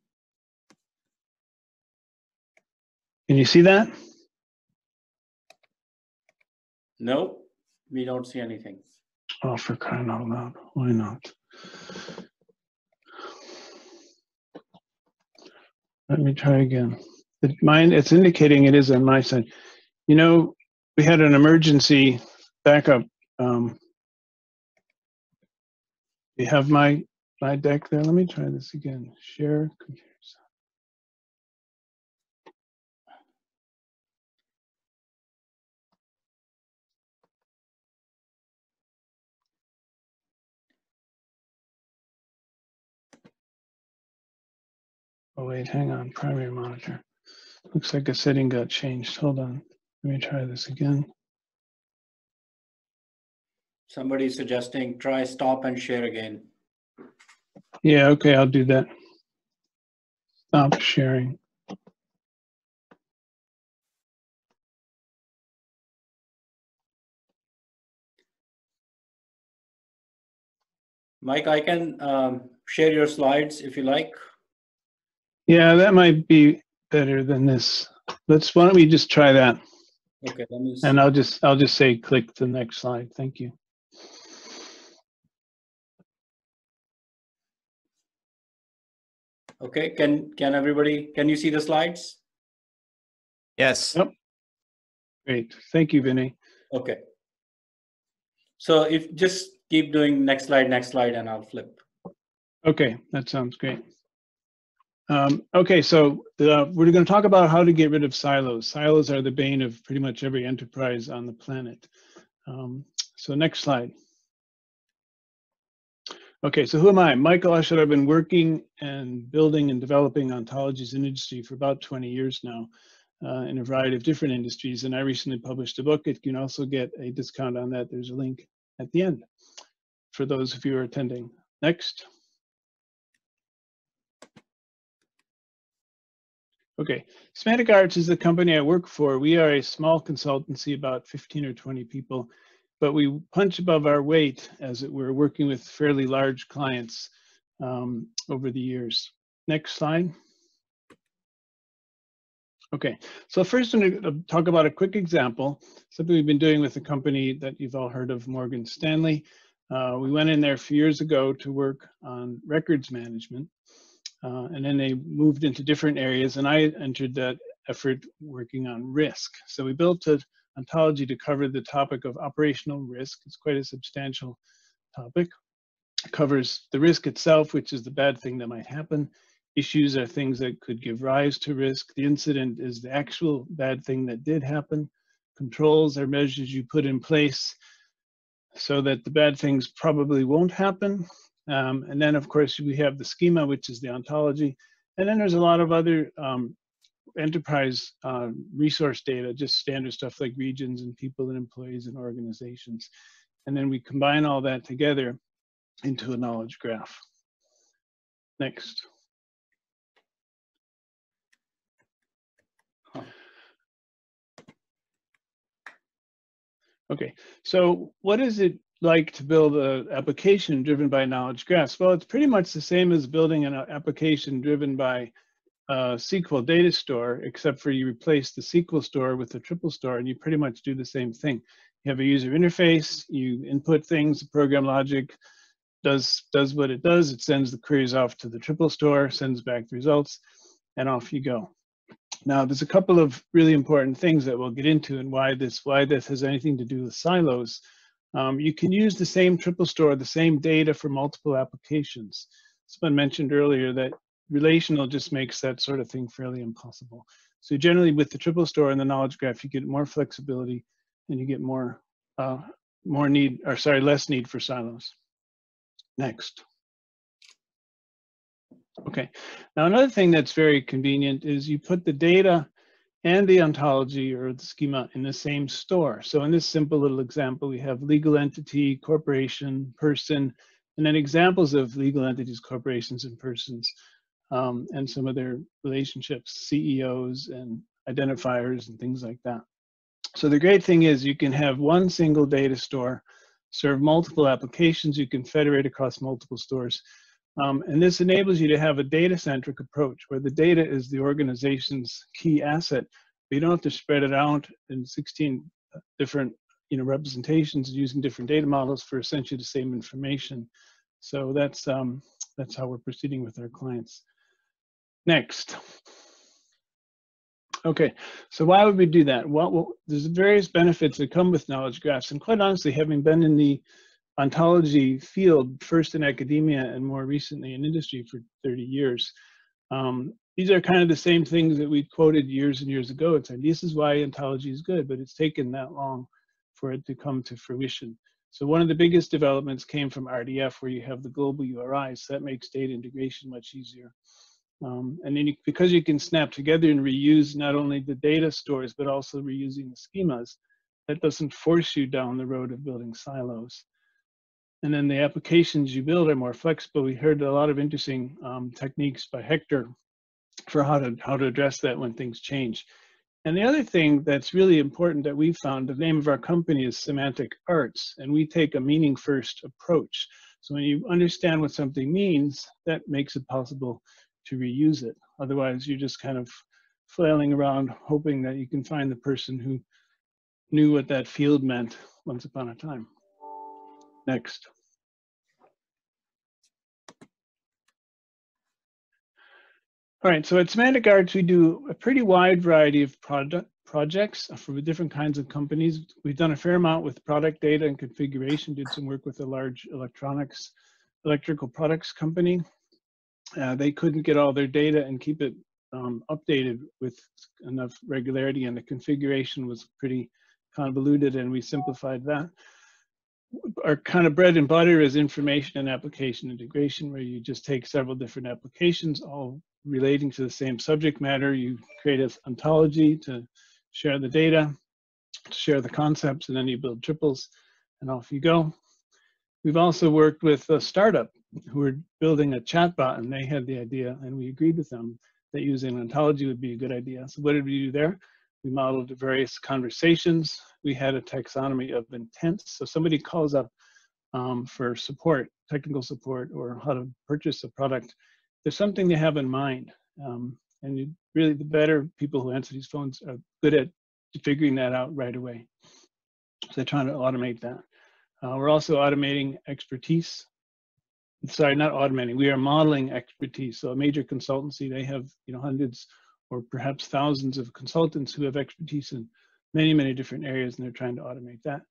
Can you see that? No, we don't see anything. Oh, for crying out loud! Why not? Let me try again. It's indicating it is on my side. You know, we had an emergency backup. You have my deck there. Let me try this again. Share computers. Oh wait, hang on. Primary monitor. Looks like a setting got changed. Hold on. Let me try this again. Somebody's suggesting try stop and share again. Yeah, okay, I'll do that. Stop sharing. Mike, I can share your slides if you like. Yeah, that might be better than this. Why don't we just try that? Okay, let me see. And I'll just say click the next slide. Thank you. Okay, can everybody, can you see the slides? Yes. Yep. Great. Thank you, Vinny. Okay. So if just keep doing next slide, and I'll flip. Okay, that sounds great. Okay, so we're going to talk about how to get rid of silos. Silos are the bane of pretty much every enterprise on the planet. So next slide. Okay, so who am I? Michael Usholt. I've been working and building and developing ontologies in industry for about 20 years now in a variety of different industries. And I recently published a book. You can also get a discount on that. There's a link at the end for those of you who are attending. Next. Okay, Semantic Arts is the company I work for. We are a small consultancy, about 15 or 20 people, but we punch above our weight, as it were, working with fairly large clients over the years. Next slide. Okay, so first I'm going to talk about a quick example, something we've been doing with a company that you've all heard of, Morgan Stanley. We went in there a few years ago to work on records management, and then they moved into different areas, and I entered that effort working on risk. So we built an ontology to cover the topic of operational risk. It's quite a substantial topic. It covers the risk itself, which is the bad thing that might happen. Issues are things that could give rise to risk. The incident is the actual bad thing that did happen. Controls are measures you put in place so that the bad things probably won't happen. And then, of course, we have the schema, which is the ontology. And then there's a lot of other enterprise resource data, just standard stuff like regions and people and employees and organizations. And then we combine all that together into a knowledge graph. Next. Okay, so what is it like to build an application driven by knowledge graphs? Well, it's pretty much the same as building an application driven by a SQL data store, except for you replace the SQL store with the triple store, and you pretty much do the same thing. You have a user interface, you input things, the program logic does what it does. It sends the queries off to the triple store, sends back the results, and off you go. Now, there's a couple of really important things that we'll get into and why this has anything to do with silos. You can use the same triple store, the same data for multiple applications. Someone mentioned earlier that relational just makes that sort of thing fairly impossible. So generally with the triple store and the knowledge graph, you get more flexibility and you get less need for silos. Next. Okay, now another thing that's very convenient is you put the data and the ontology or the schema in the same store. So in this simple little example, we have legal entity, corporation, person, and then examples of legal entities, corporations, and persons, and some of their relationships, CEOs and identifiers and things like that. So the great thing is you can have one single data store, serve multiple applications, you can federate across multiple stores. And this enables you to have a data-centric approach where the data is the organization's key asset. But you don't have to spread it out in 16 different representations using different data models for essentially the same information. So that's how we're proceeding with our clients. Next. Okay, so why would we do that? Well, there's various benefits that come with knowledge graphs, and quite honestly, having been in the ontology field, first in academia and more recently in industry for 30 years. These are kind of the same things that we quoted years and years ago. It's like, this is why ontology is good, but it's taken that long for it to come to fruition. So one of the biggest developments came from RDF, where you have the global URIs, so that makes data integration much easier. And then because you can snap together and reuse not only the data stores, but also reusing the schemas, that doesn't force you down the road of building silos. And then the applications you build are more flexible. We heard a lot of interesting techniques by Hector for how to address that when things change. And the other thing that's really important that we found, the name of our company is Semantic Arts, and we take a meaning first approach. So when you understand what something means, that makes it possible to reuse it. Otherwise, you're just kind of flailing around hoping that you can find the person who knew what that field meant once upon a time. Next. All right, so at Semantic Arts, we do a pretty wide variety of projects for different kinds of companies. We've done a fair amount with product data and configuration, did some work with a large electrical products company. They couldn't get all their data and keep it updated with enough regularity, and the configuration was pretty convoluted, and we simplified that. Our kind of bread and butter is information and application integration, where you just take several different applications, all relating to the same subject matter. You create an ontology to share the data, to share the concepts, and then you build triples, and off you go. We've also worked with a startup who were building a chatbot, and they had the idea, and we agreed with them. that using an ontology would be a good idea. So what did we do there? We modeled various conversations. We had a taxonomy of intents. So somebody calls up for support, technical support, or how to purchase a product. There's something they have in mind. And really, the better people who answer these phones are good at figuring that out right away. So they're trying to automate that. We're also automating expertise. Sorry, not automating. We are modeling expertise. So a major consultancy, they have hundreds or perhaps thousands of consultants who have expertise in many, many different areas, and they're trying to automate that.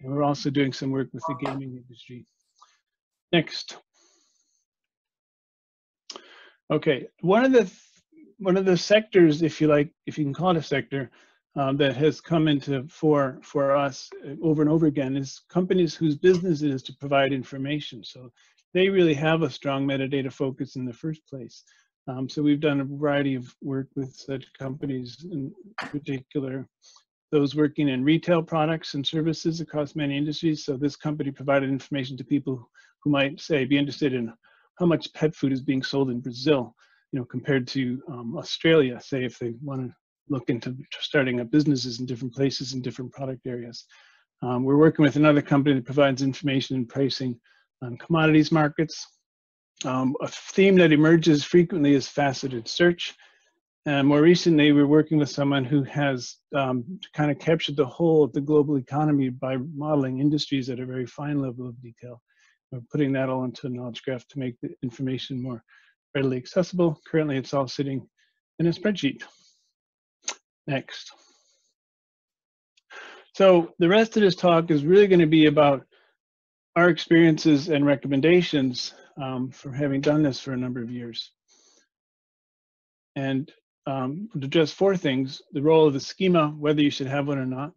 And we're also doing some work with the gaming industry. Next. Okay, one of the sectors, if you like, if you can call it a sector, that has come into for us over and over again is companies whose business it is to provide information. So they really have a strong metadata focus in the first place. So we've done a variety of work with such companies, in particular those working in retail products and services across many industries. So this company provided information to people who might, say, be interested in how much pet food is being sold in Brazil, compared to Australia, say, if they want to look into starting up businesses in different places in different product areas. We're working with another company that provides information and pricing on commodities markets. A theme that emerges frequently is faceted search. And more recently, we're working with someone who has kind of captured the whole of the global economy by modeling industries at a very fine level of detail. We're putting that all into a knowledge graph to make the information more readily accessible. Currently, it's all sitting in a spreadsheet. Next. So the rest of this talk is really going to be about our experiences and recommendations for having done this for a number of years. And just 4 things: the role of the schema, whether you should have one or not,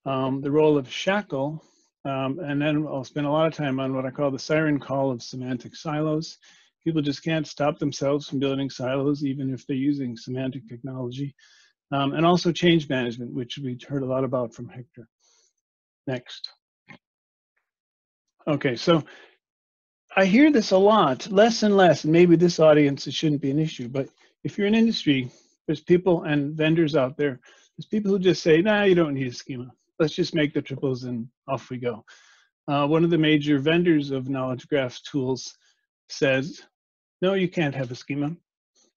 the role of shackle, and then I'll spend a lot of time on what I call the siren call of semantic silos. People just can't stop themselves from building silos, even if they're using semantic technology. And also change management, which we heard a lot about from Hector. Next. Okay, so I hear this a lot, less and less, and maybe this audience, it shouldn't be an issue, but if you're in industry, there's people and vendors out there, there's people who just say, nah, you don't need a schema. Let's just make the triples and off we go. One of the major vendors of knowledge graphs tools says, no, you can't have a schema.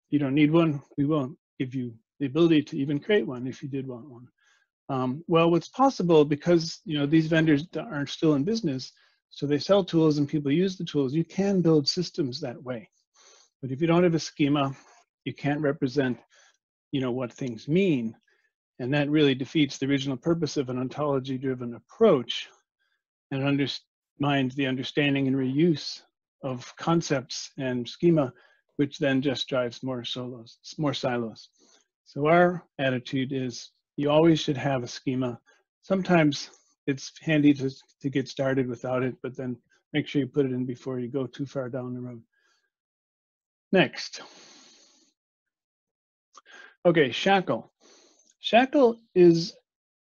You don't need one. We won't give you the ability to even create one if you did want one. Well, what's possible, because these vendors aren't still in business, so they sell tools and people use the tools, you can build systems that way. But if you don't have a schema, you can't represent what things mean. And that really defeats the original purpose of an ontology-driven approach and undermines the understanding and reuse of concepts and schema, which then just drives more silos. So our attitude is you always should have a schema. Sometimes it's handy to get started without it, but then make sure you put it in before you go too far down the road. Next. Okay, shackle. Shackle is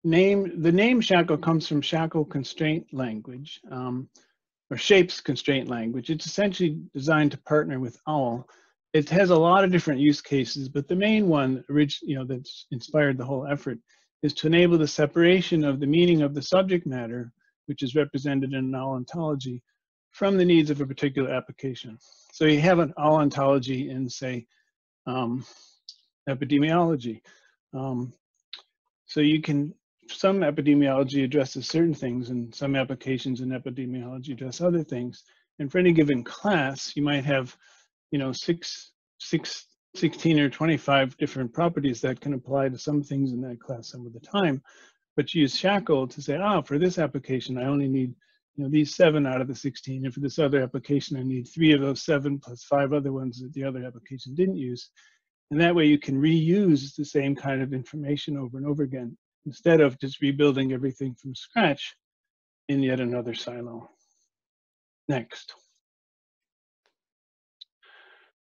the name shackle comes from shackle constraint language, or shapes constraint language. It's essentially designed to partner with OWL. It has a lot of different use cases, but the main one, that's inspired the whole effort, is to enable the separation of the meaning of the subject matter, which is represented in an OWL ontology, from the needs of a particular application. So you have an OWL ontology in, say, epidemiology. So you can, some epidemiology addresses certain things, and some applications in epidemiology address other things. And for any given class, you might have, 16 or 25 different properties that can apply to some things in that class some of the time. But you use shackle to say, for this application, I only need these 7 out of the 16. And for this other application, I need 3 of those 7 plus 5 other ones that the other application didn't use. And that way you can reuse the same kind of information over and over again, instead of just rebuilding everything from scratch in yet another silo. Next.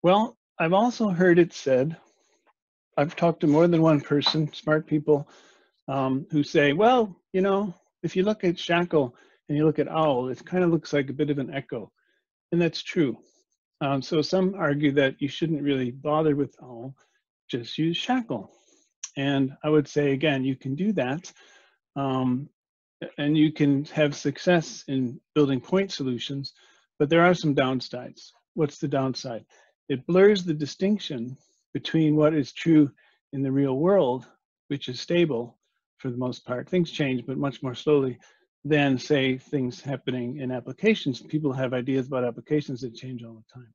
Well, I've also heard it said, I've talked to more than one person, smart people, who say, well, if you look at shackle and you look at OWL, it kind of looks like a bit of an echo. And that's true. So some argue that you shouldn't really bother with OWL. just use shackle. And I would say, again, you can do that. And you can have success in building point solutions, but there are some downsides. What's the downside? It blurs the distinction between what is true in the real world, which is stable for the most part. Things change, but much more slowly than, say, things happening in applications. People have ideas about applications that change all the time.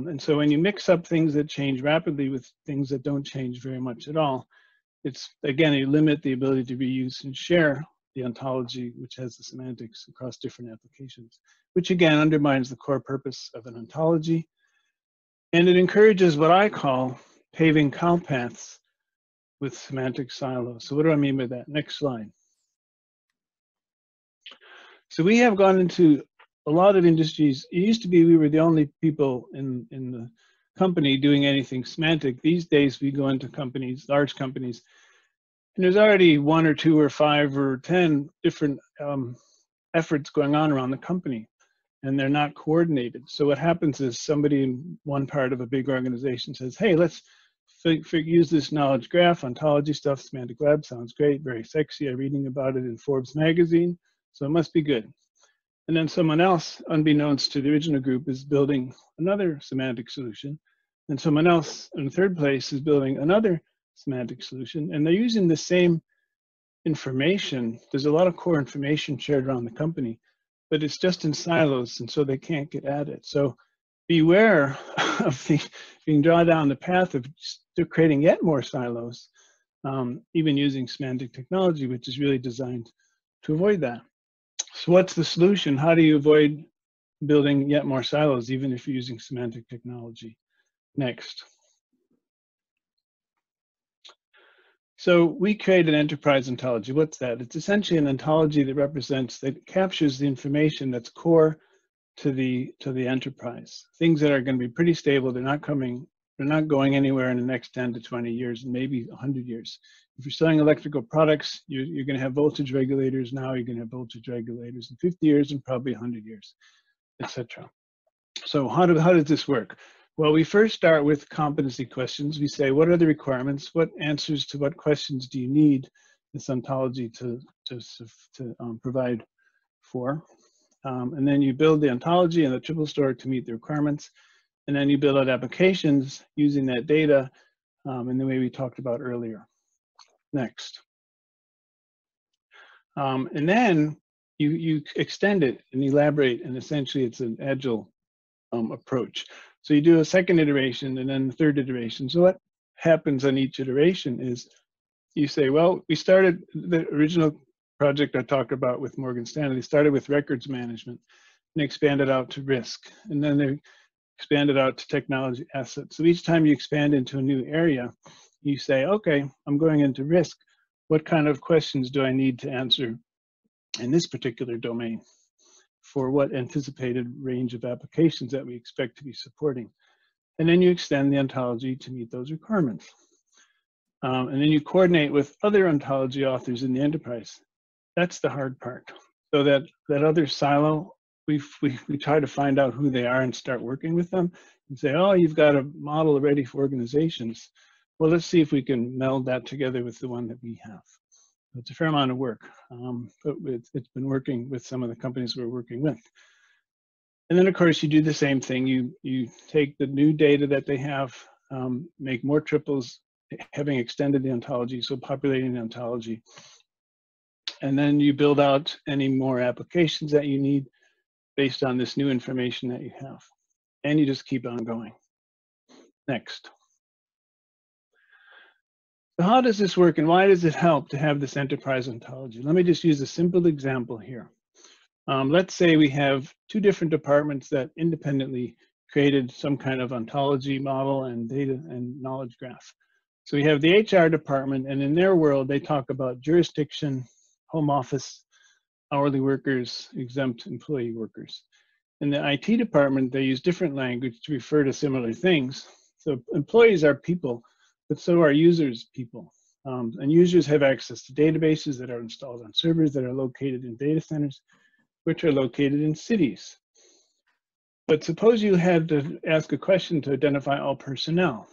And so when you mix up things that change rapidly with things that don't change very much at all, it's, again, you limit the ability to reuse and share the ontology, which has the semantics across different applications, which again undermines the core purpose of an ontology. And it encourages what I call paving cow paths with semantic silos. So what do I mean by that? Next slide. So we have gone into a lot of industries. It used to be we were the only people in the company doing anything semantic. These days we go into companies, large companies, and there's already 1 or 2 or 5 or 10 different efforts going on around the company, and they're not coordinated. So what happens is somebody in one part of a big organization says, hey, let's use this knowledge graph, ontology stuff, semantic web, sounds great, very sexy. I'm reading about it in Forbes magazine, so it must be good. And then someone else, unbeknownst to the original group, is building another semantic solution. And someone else in the third place is building another semantic solution. And they're using the same information. There's a lot of core information shared around the company, but it's just in silos, and so they can't get at it. So beware of being drawn down the path of creating yet more silos, even using semantic technology, which is really designed to avoid that. So what's the solution? How do you avoid building yet more silos, even if you're using semantic technology? Next. So we create an enterprise ontology. What's that? It's essentially an ontology that captures the information that's core to the enterprise. Things that are going to be pretty stable. They're not going anywhere in the next 10 to 20 years, and maybe 100 years. If you're selling electrical products, you're going to have voltage regulators now. You're going to have voltage regulators in 50 years and probably 100 years, etc. So how does this work? Well, we first start with competency questions. We say, what are the requirements? What answers to what questions do you need this ontology to provide for? And then you build the ontology and the triple store to meet the requirements. And then you build out applications using that data in the way we talked about earlier. Next. And then you extend it and elaborate, and essentially it's an agile approach. So you do a second iteration and then the third iteration. So what happens on each iteration is you say, well, we started the original project I talked about with Morgan Stanley, started with records management and expanded out to risk. And then they expanded out to technology assets. So each time you expand into a new area, you say, okay, I'm going into risk. What kind of questions do I need to answer in this particular domain for what anticipated range of applications that we expect to be supporting? And then you extend the ontology to meet those requirements. And then you coordinate with other ontology authors in the enterprise. That's the hard part. So that other silo, we try to find out who they are and start working with them and say, oh, you've got a model ready for organizations. Well, let's see if we can meld that together with the one that we have. It's a fair amount of work, but it's been working with some of the companies we're working with. And then, of course, you do the same thing. You take the new data that they have, make more triples, having extended the ontology, so populating the ontology. And then you build out any more applications that you need based on this new information that you have. And you just keep on going. Next. So how does this work, and why does it help to have this enterprise ontology? Let me just use a simple example here. Let's say we have 2 different departments that independently created some kind of ontology model and data and knowledge graph. So we have the HR department, and in their world, they talk about jurisdiction, home office, hourly workers, exempt employee workers. In the IT department, they use different language to refer to similar things. So employees are people, but so are users people. And users have access to databases that are installed on servers that are located in data centers, which are located in cities. But suppose you had to ask a question to identify all personnel.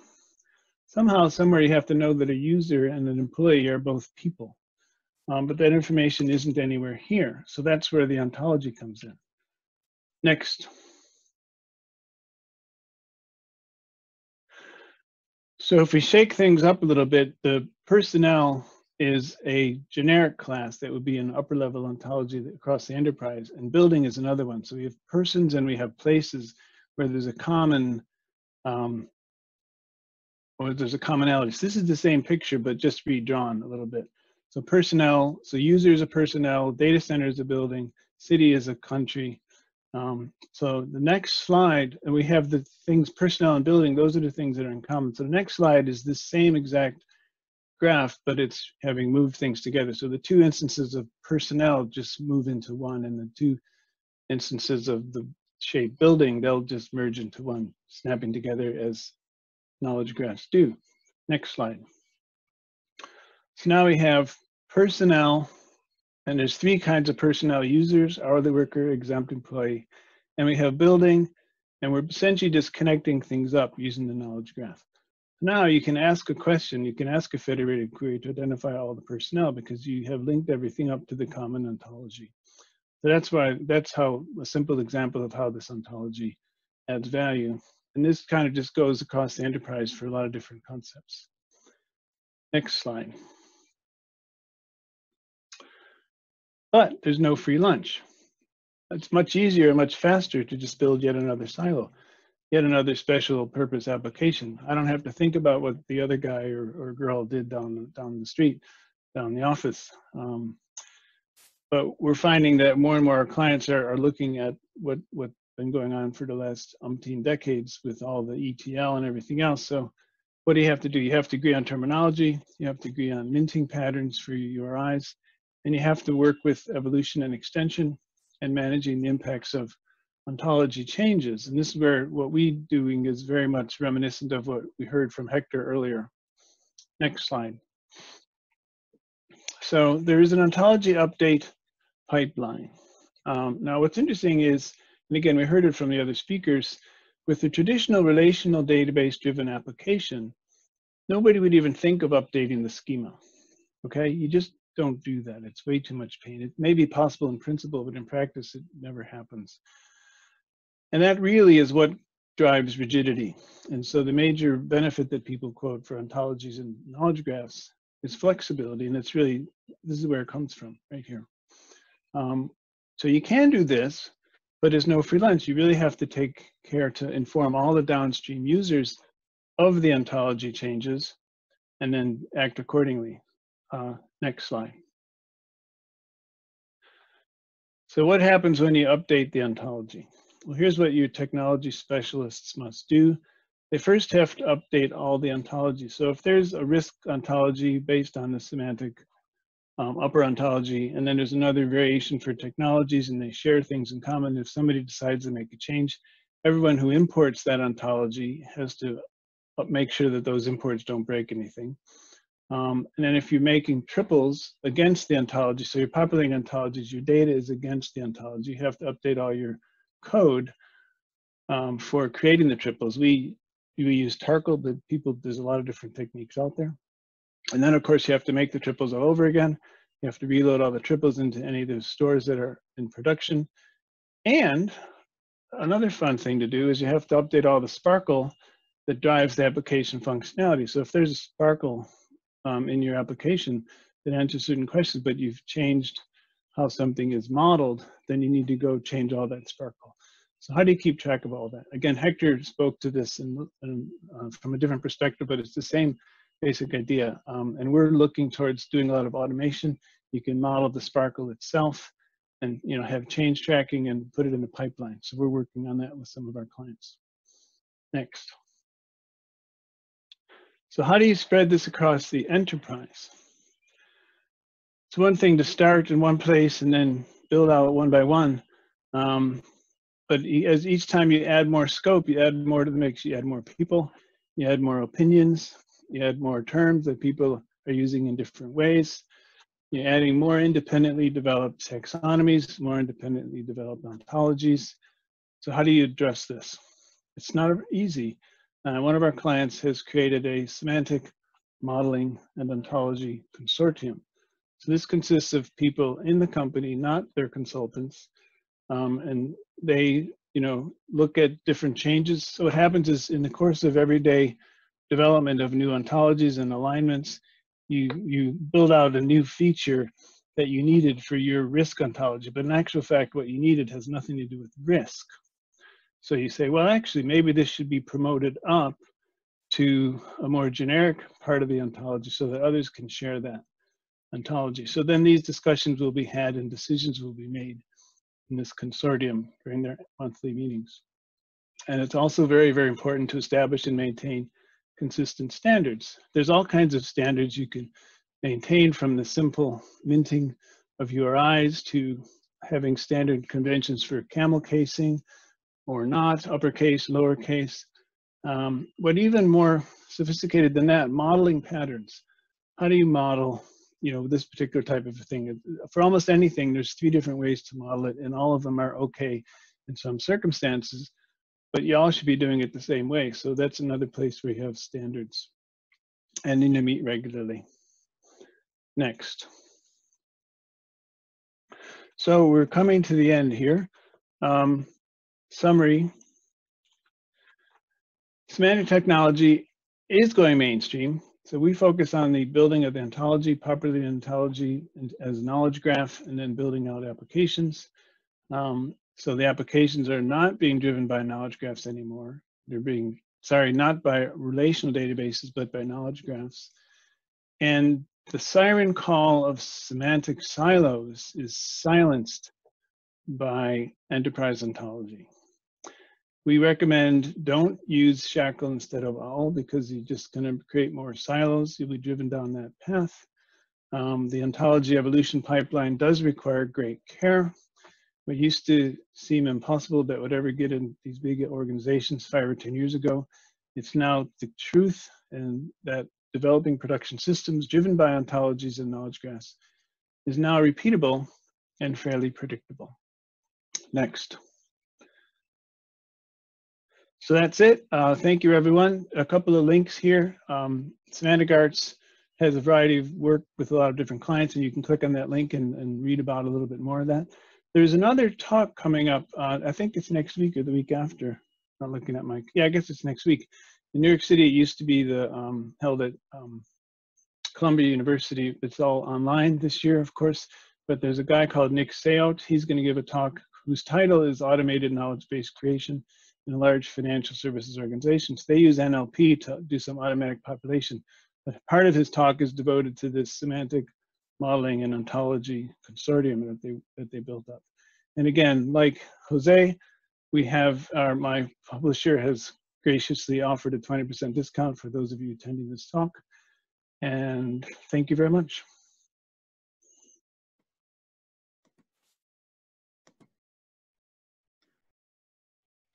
Somehow, somewhere you have to know that a user and an employee are both people. But that information isn't anywhere here. So that's where the ontology comes in. Next. So if we shake things up a little bit, the personnel is a generic class that would be an upper level ontology across the enterprise, and building is another one. So we have persons and we have places where there's a common, or there's a commonality. So this is the same picture, but just redrawn a little bit. So personnel, so user is a personnel, data center is a building, city is a country. So the next slide, and we have the things personnel and building, those are the things that are in common. So the next slide is the same exact graph, but it's having moved things together. So the two instances of personnel just move into one, and the two instances of the shape building, they'll just merge into one, snapping together as knowledge graphs do. Next slide. So now we have personnel, and there's three kinds of personnel: users, hourly worker, exempt employee. And we have building, and we're essentially just connecting things up using the knowledge graph. Now you can ask a question, you can ask a federated query to identify all the personnel because you have linked everything up to the common ontology. So that's how a simple example of how this ontology adds value. And this kind of just goes across the enterprise for a lot of different concepts. Next slide. But there's no free lunch. It's much easier and much faster to just build yet another silo, yet another special purpose application. I don't have to think about what the other guy or girl did down the street, down the office. But we're finding that more and more our clients are looking at what's been going on for the last umpteen decades with all the ETL and everything else. So what do you have to do? You have to agree on terminology, you have to agree on minting patterns for your URIs, and you have to work with evolution and extension and managing the impacts of ontology changes. And this is where what we're doing is very much reminiscent of what we heard from Hector earlier. Next slide. So there is an ontology update pipeline. Now what's interesting is, and again, we heard it from the other speakers, with the traditional relational database driven application, nobody would even think of updating the schema. Okay, you just don't do that. It's way too much pain. It may be possible in principle, but in practice, it never happens. And that really is what drives rigidity. And so the major benefit that people quote for ontologies and knowledge graphs is flexibility. And it's really, this is where it comes from, right here. So you can do this, but there's no free lunch. You really have to take care to inform all the downstream users of the ontology changes and then act accordingly. Next slide. So what happens when you update the ontology? Well, here's what your technology specialists must do. They first have to update all the ontologies. So if there's a risk ontology based on the semantic upper ontology, and then there's another variation for technologies and they share things in common, if somebody decides to make a change, everyone who imports that ontology has to make sure that those imports don't break anything. And then if you're making triples against the ontology, so you're populating ontologies, your data is against the ontology, you have to update all your code for creating the triples. We use Tarkle, but there's a lot of different techniques out there. And then of course you have to make the triples all over again. You have to reload all the triples into any of those stores that are in production. And another fun thing to do is you have to update all the Sparkle that drives the application functionality. So if there's a Sparkle in your application that answers certain questions, but you've changed how something is modeled, then you need to go change all that Sparkle. So how do you keep track of all that? Again, Hector spoke to this from a different perspective, but it's the same basic idea. And we're looking towards doing a lot of automation. You can model the Sparkle itself and have change tracking and put it in a pipeline. So we're working on that with some of our clients. Next. So how do you spread this across the enterprise? It's one thing to start in one place and then build out one by one. But as each time you add more scope, you add more to the mix, you add more people, you add more opinions, you add more terms that people are using in different ways. You're adding more independently developed taxonomies, more independently developed ontologies. So how do you address this? It's not easy, One of our clients has created a semantic modeling and ontology consortium. So this consists of people in the company, not their consultants, and they, look at different changes. So what happens is, in the course of everyday development of new ontologies and alignments, you build out a new feature that you needed for your risk ontology, but in actual fact, what you needed has nothing to do with risk. So you say, well, actually, maybe this should be promoted up to a more generic part of the ontology so that others can share that ontology. So then these discussions will be had and decisions will be made in this consortium during their monthly meetings. And it's also very, very important to establish and maintain consistent standards. There's all kinds of standards you can maintain, from the simple minting of URIs to having standard conventions for camel casing or not, uppercase, lowercase. But even more sophisticated than that, modeling patterns. How do you model, this particular type of a thing? For almost anything, there's 3 different ways to model it, and all of them are okay in some circumstances, but you all should be doing it the same way. So that's another place where you have standards and need to meet regularly. Next. So we're coming to the end here. Summary. Semantic technology is going mainstream. So we focus on the building of the ontology, properly ontology as knowledge graph, and then building out applications. So the applications are not being driven by knowledge graphs anymore. They're being, not by relational databases, but by knowledge graphs. And the siren call of semantic silos is silenced by enterprise ontology. We recommend don't use shackle instead of owl, because you're just going to create more silos. You'll be driven down that path. The ontology evolution pipeline does require great care. What used to seem impossible that would ever get in these big organizations 5 or 10 years ago, it's now the truth, and that developing production systems driven by ontologies and knowledge graphs is now repeatable and fairly predictable. Next. So that's it. Thank you, everyone. A couple of links here. Semantic Arts has a variety of work with a lot of different clients, and you can click on that link and read about a little bit more of that. There's another talk coming up. I think it's next week or the week after. Not looking at my, I guess it's next week. In New York City, it used to be held at Columbia University. It's all online this year, of course, but there's a guy called Nick Sayout. He's going to give a talk whose title is Automated Knowledge-Based Creation in Large Financial Services Organizations. They use NLP to do some automatic population, but part of his talk is devoted to this semantic modeling and ontology consortium that they built up. And again, like Jose, we have my publisher has graciously offered a 20% discount for those of you attending this talk. And thank you very much.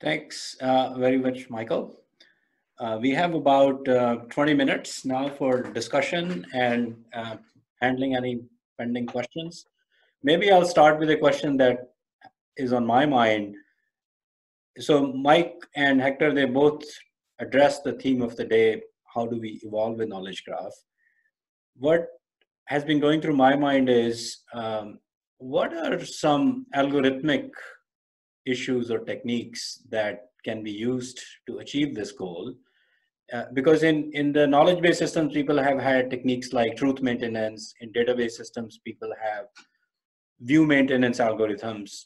Thanks very much, Michael. We have about 20 minutes now for discussion and handling any pending questions. Maybe I'll start with a question that is on my mind. So Mike and Hector, they both address the theme of the day, how do we evolve a knowledge graph? What has been going through my mind is, what are some algorithmic issues or techniques that can be used to achieve this goal? Because in the knowledge-based systems, people have had techniques like truth maintenance. In database systems, people have view maintenance algorithms.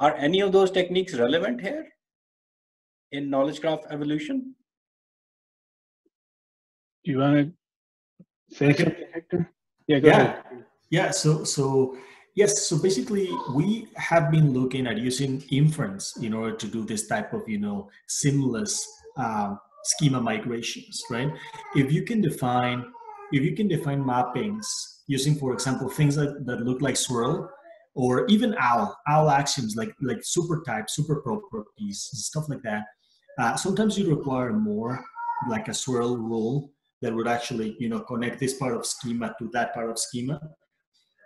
Are any of those techniques relevant here in knowledge graph evolution? Do you want to say something, Hector? Yeah, go ahead. Yeah, so yes, so basically we have been looking at using inference in order to do this type of, seamless schema migrations, right? If you can define mappings using, for example, things that look like swirl, or even OWL axioms like super type, super properties, stuff like that. Sometimes you require more, like a swirl rule that would actually, connect this part of schema to that part of schema.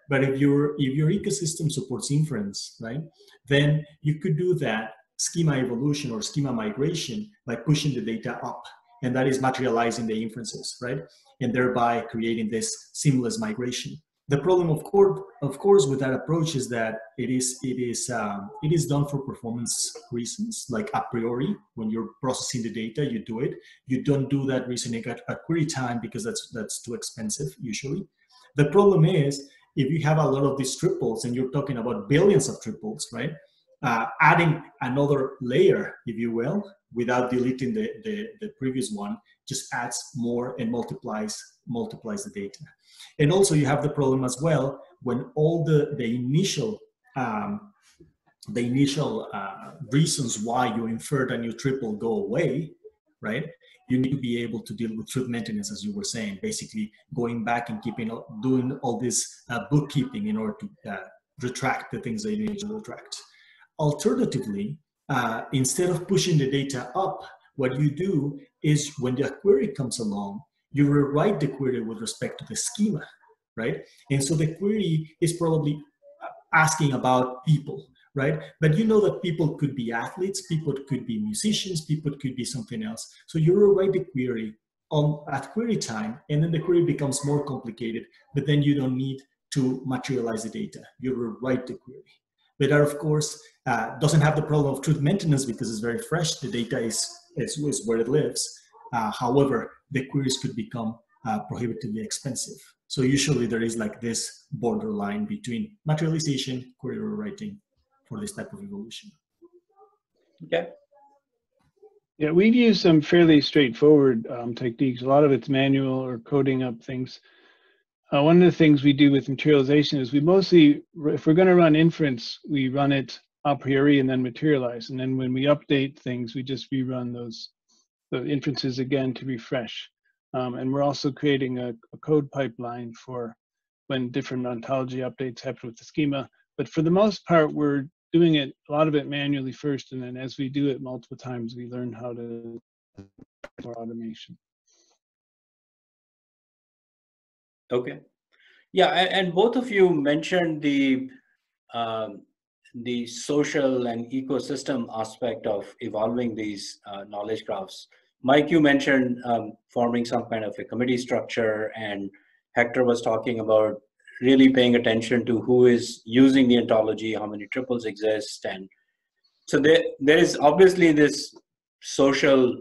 But if your ecosystem supports inference, right, then you could do that schema evolution or schema migration by pushing the data up. And that is materializing the inferences, right? And thereby creating this seamless migration. The problem, of course, with that approach is that it is done for performance reasons, like a priori. When you're processing the data, you do it. You don't do that reasoning at query time because that's too expensive usually. The problem is if you have a lot of these triples and you're talking about billions of triples, right? Adding another layer, if you will, without deleting the previous one, just adds more and multiplies the data. And also you have the problem as well when all the initial reasons why you inferred a new triple go away, right? You need to be able to deal with truth maintenance, as you were saying, basically going back and doing all this bookkeeping in order to retract the things that you need to retract. Alternatively, instead of pushing the data up, what you do is when the query comes along, you rewrite the query with respect to the schema, right? And so the query is probably asking about people, right? But you know that people could be athletes, people could be musicians, people could be something else. So you rewrite the query at query time, and then the query becomes more complicated, but then you don't need to materialize the data. You rewrite the query. But that, of course, doesn't have the problem of truth maintenance because it's very fresh. The data is where it lives. However, the queries could become prohibitively expensive. So usually there is like this borderline between materialization, query rewriting for this type of evolution. Okay. Yeah, we've used some fairly straightforward techniques. A lot of it's manual or coding up things. One of the things we do with materialization is we mostly, if we're going to run inference, we run it a priori and then materialize. And then when we update things, we just rerun the inferences again to refresh. And we're also creating a code pipeline for when different ontology updates happen with the schema. But for the most part, we're doing a lot of it manually first. And then as we do it multiple times, we learn how to do more automation. Okay. Yeah, and both of you mentioned the social and ecosystem aspect of evolving these knowledge graphs. Mike, you mentioned forming some kind of a committee structure, and Hector was talking about really paying attention to who is using the ontology, how many triples exist. And so there is obviously this social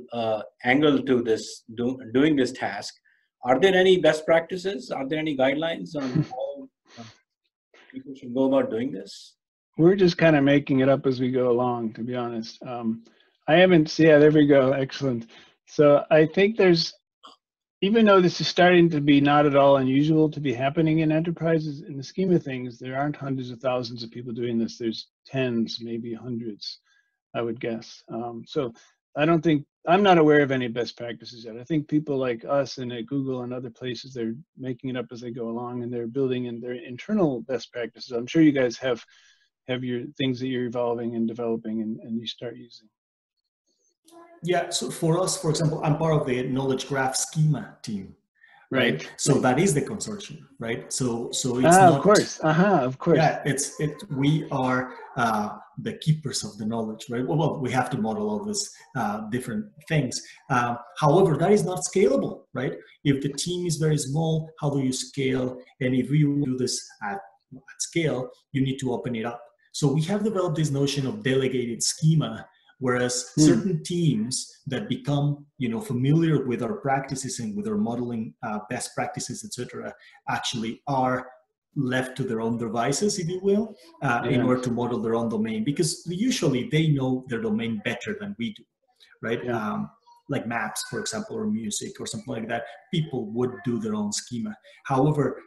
angle to this doing this task. Are there any best practices? Are there any guidelines on how people should go about doing this? We're just kind of making it up as we go along, to be honest. I haven't, yeah, there we go, excellent. So I think there's, even though this is starting to be not at all unusual to be happening in enterprises, in the scheme of things, there aren't hundreds of thousands of people doing this. There's tens, maybe hundreds, I would guess. So I don't think, I'm not aware of any best practices yet. I think people like us and at Google and other places, they're making it up as they go along and they're building in their internal best practices. I'm sure you guys have your things that you're evolving and developing and you start using. Yeah, so for us, for example, I'm part of the knowledge graph schema team. Right. So that is the consortium, right? So it's not, of course. Of course. Yeah, we are the keepers of the knowledge, right? Well, we have to model all these different things. However, that is not scalable, right? If the team is very small, how do you scale? And if you do this at scale, you need to open it up. So we have developed this notion of delegated schema, whereas certain teams that become, familiar with our practices and with our modeling best practices, etc., actually are left to their own devices, if you will, in order to model their own domain, because usually they know their domain better than we do, right? Yeah. Like maps, for example, or music or something like that, people would do their own schema. However,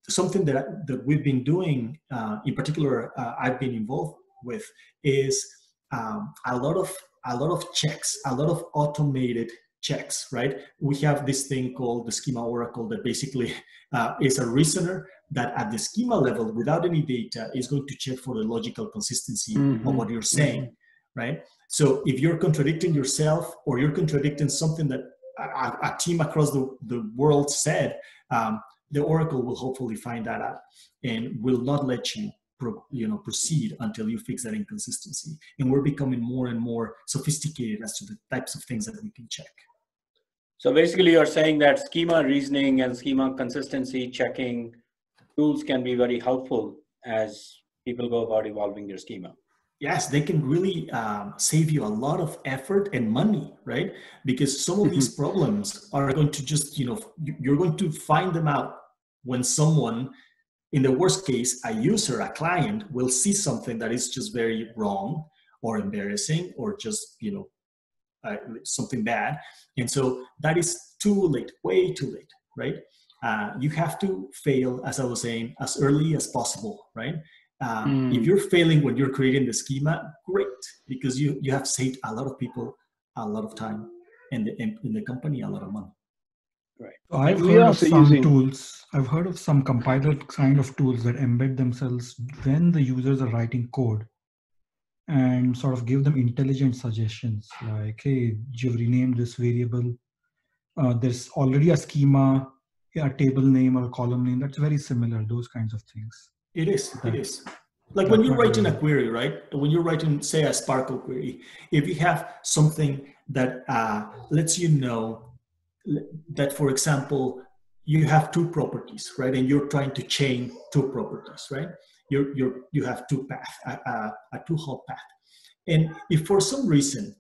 something that we've been doing, in particular, I've been involved with, is a lot of checks, a lot of automated checks, right? We have this thing called the schema oracle that basically is a reasoner that at the schema level, without any data, is going to check for the logical consistency of what you're saying, right? So if you're contradicting yourself or you're contradicting something that a team across the world said, the oracle will hopefully find that out and will not let you proceed until you fix that inconsistency. And we're becoming more and more sophisticated as to the types of things that we can check. So basically you're saying that schema reasoning and schema consistency checking tools can be very helpful as people go about evolving their schema. Yes, they can really save you a lot of effort and money, right? Because some of these problems are going to just, you're going to find them out when someone, in the worst case, a user, a client, will see something that is just very wrong or embarrassing or just, something bad. And so that is too late, way too late, right? You have to fail, as I was saying, as early as possible, right? If you're failing when you're creating the schema, great, because you have saved a lot of people a lot of time and in the company a lot of money. Right. So I've heard of some tools. I've heard of some compiler kind of tools that embed themselves when the users are writing code and sort of give them intelligent suggestions like, hey, you've renamed this variable. There's already a schema, a table name or a column name that's very similar, those kinds of things. It is. Like when you're writing a query, right? When you're writing, say, a Sparkle query, if you have something that lets you know that, for example, you have two properties, right? And you're trying to chain two properties, right? You have two paths, a two-hop path. And if for some reason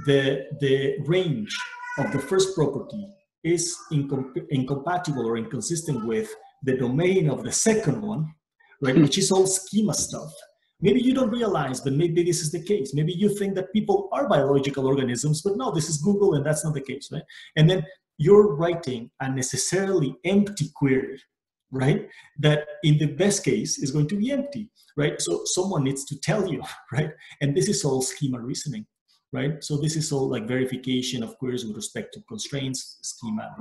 the range of the first property is incompatible or inconsistent with the domain of the second one, right, which is all schema stuff. Maybe you don't realize, but maybe this is the case. Maybe you think that people are biological organisms, but no, this is Google and that's not the case, right? And then you're writing a necessarily empty query, right? That in the best case is going to be empty, right? So someone needs to tell you, right? And this is all schema reasoning, right? So this is all like verification of queries with respect to constraints, schema,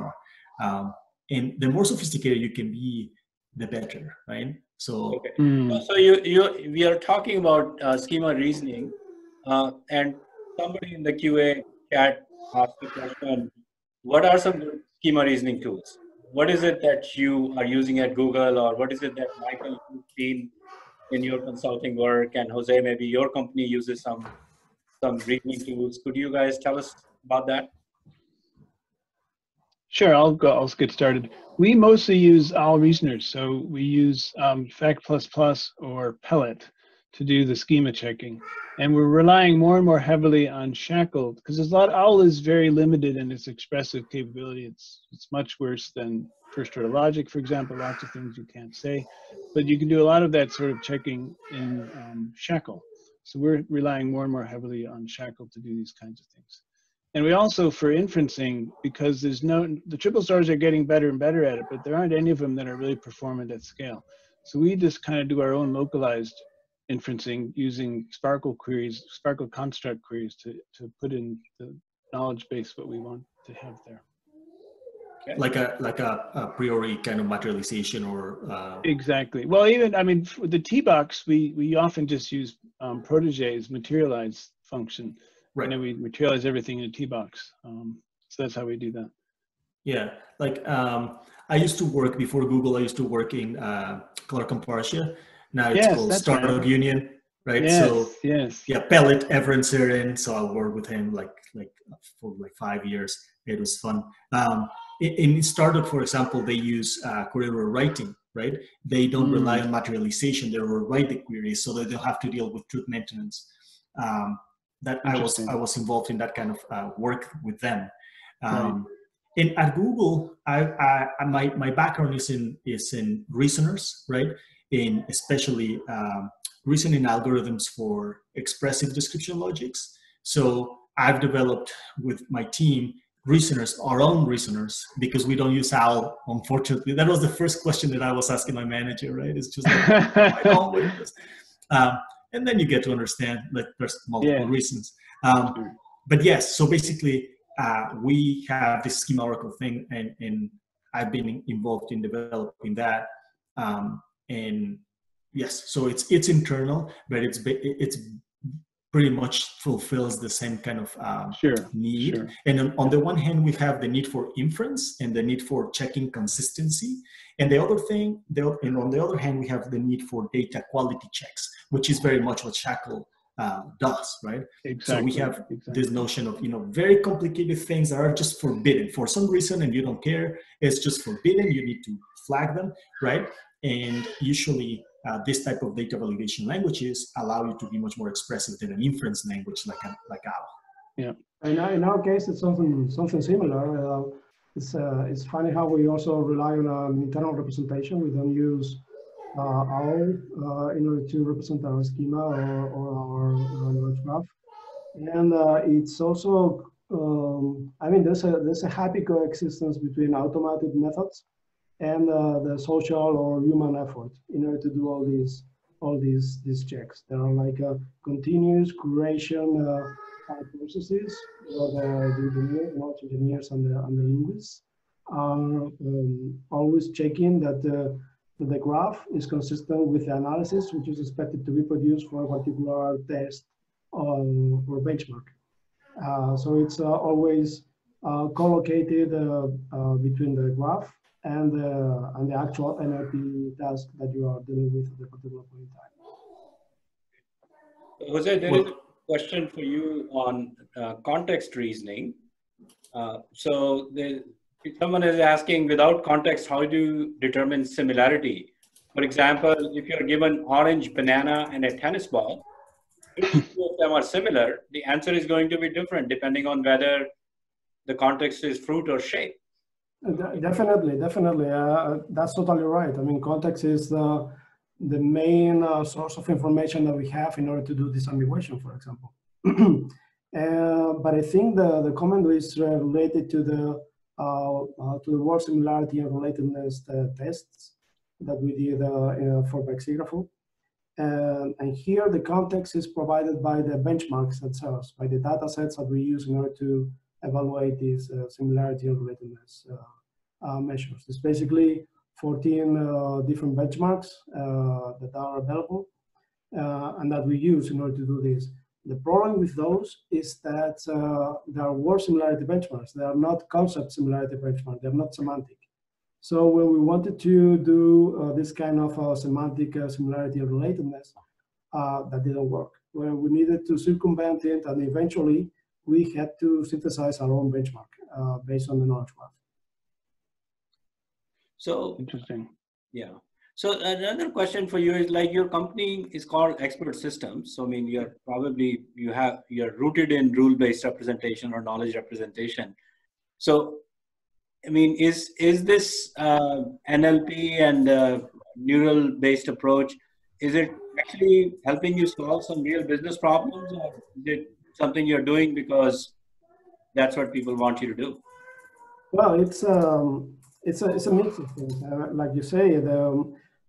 and the more sophisticated you can be, the better, right? So, okay. So we are talking about schema reasoning, and somebody in the QA chat asked the question, what are some good schema reasoning tools? What is it that you are using at Google, or what is it that Michael, you've seen in your consulting work, and Jose, maybe your company uses some reasoning tools. Could you guys tell us about that? Sure, I'll get started. We mostly use OWL reasoners, so we use Fact++ or Pellet to do the schema checking, and we're relying more and more heavily on Shackled because there's a lot. OWL is very limited in its expressive capability. It's much worse than first-order logic, for example. Lots of things you can't say, but you can do a lot of that sort of checking in Shackle. So we're relying more and more heavily on Shackled to do these kinds of things. And we also, for inferencing, because the triple stars are getting better and better at it, but there aren't any of them that are really performant at scale. So we just kind of do our own localized inferencing using Sparkle queries, Sparkle construct queries to put in the knowledge base what we want to have there. Okay. Like a priori kind of materialization or exactly. Well, even with the T-box, we often just use Protege's materialize function. Right. And then we materialize everything in a T-box. So that's how we do that. Yeah, like I used to work before Google. I used to work in Clark and Parcia. Now it's called Startup Union, right? Yes, so yes. Yeah, Pellet, Everence in. So I worked with him for 5 years. It was fun. In Startup, for example, they use query rewriting, right? They don't rely on materialization. They rewrite the queries so they don't have to deal with truth maintenance. That I was involved in that kind of work with them. And at Google, my background is in reasoners, right? In especially reasoning algorithms for expressive description logics. So I've developed with my team reasoners, our own reasoners, because we don't use OWL, unfortunately. That was the first question that I was asking my manager, right? It's just like, I don't with this. And then you get to understand that there's multiple reasons. But yes, so basically we have this schema oracle thing, and I've been involved in developing that. And yes, so it's internal, but it's pretty much fulfills the same kind of need. Sure. And on the one hand, we have the need for inference and the need for checking consistency. And the other thing, and on the other hand, we have the need for data quality checks, which is very much what Shackle does, right? Exactly. So we have this notion of, very complicated things that are just forbidden for some reason, and you don't care. It's just forbidden. You need to flag them, right? And usually this type of data validation languages allow you to be much more expressive than an inference language like OWL. Yeah. In our case, it's something similar. It's funny how we also rely on an internal representation. We don't use OWL in order to represent our schema or our knowledge graph. And it's also, there's a happy coexistence between automated methods and the social or human effort in order to do all these checks. There are like a continuous curation processes where the knowledge engineers and the linguists are always checking that the graph is consistent with the analysis, which is expected to be produced for a particular test or benchmark. So it's always co-located between the graph and the actual NLP task that you are dealing with at a particular point in time. Jose, there is a question for you on context reasoning. So someone is asking, without context, how do you determine similarity? For example, if you're given orange banana and a tennis ball, if two of them are similar, the answer is going to be different depending on whether the context is fruit or shape. Definitely. That's totally right. I mean, context is the main source of information that we have in order to do disambiguation, for example. But I think the comment is related to the word similarity and relatedness tests that we did for Bexigrapho. And here the context is provided by the benchmarks themselves, by the data sets that we use in order to evaluate these similarity and relatedness measures. It's basically 14 different benchmarks that are available and that we use in order to do this. The problem with those is that they are word similarity benchmarks. They are not concept similarity benchmarks. They're not semantic. So when we wanted to do this kind of semantic similarity and relatedness, that didn't work. Where we needed to circumvent it, and eventually we had to synthesize our own benchmark based on the knowledge graph. So interesting. Yeah. So another question for you is, like, your company is called Expert Systems. So I mean, you're rooted in rule-based representation or knowledge representation. So I mean, is this NLP and neural-based approach, is it actually helping you solve some real business problems, or is it something you're doing because that's what people want you to do? Well, it's a mix of things. Like you say,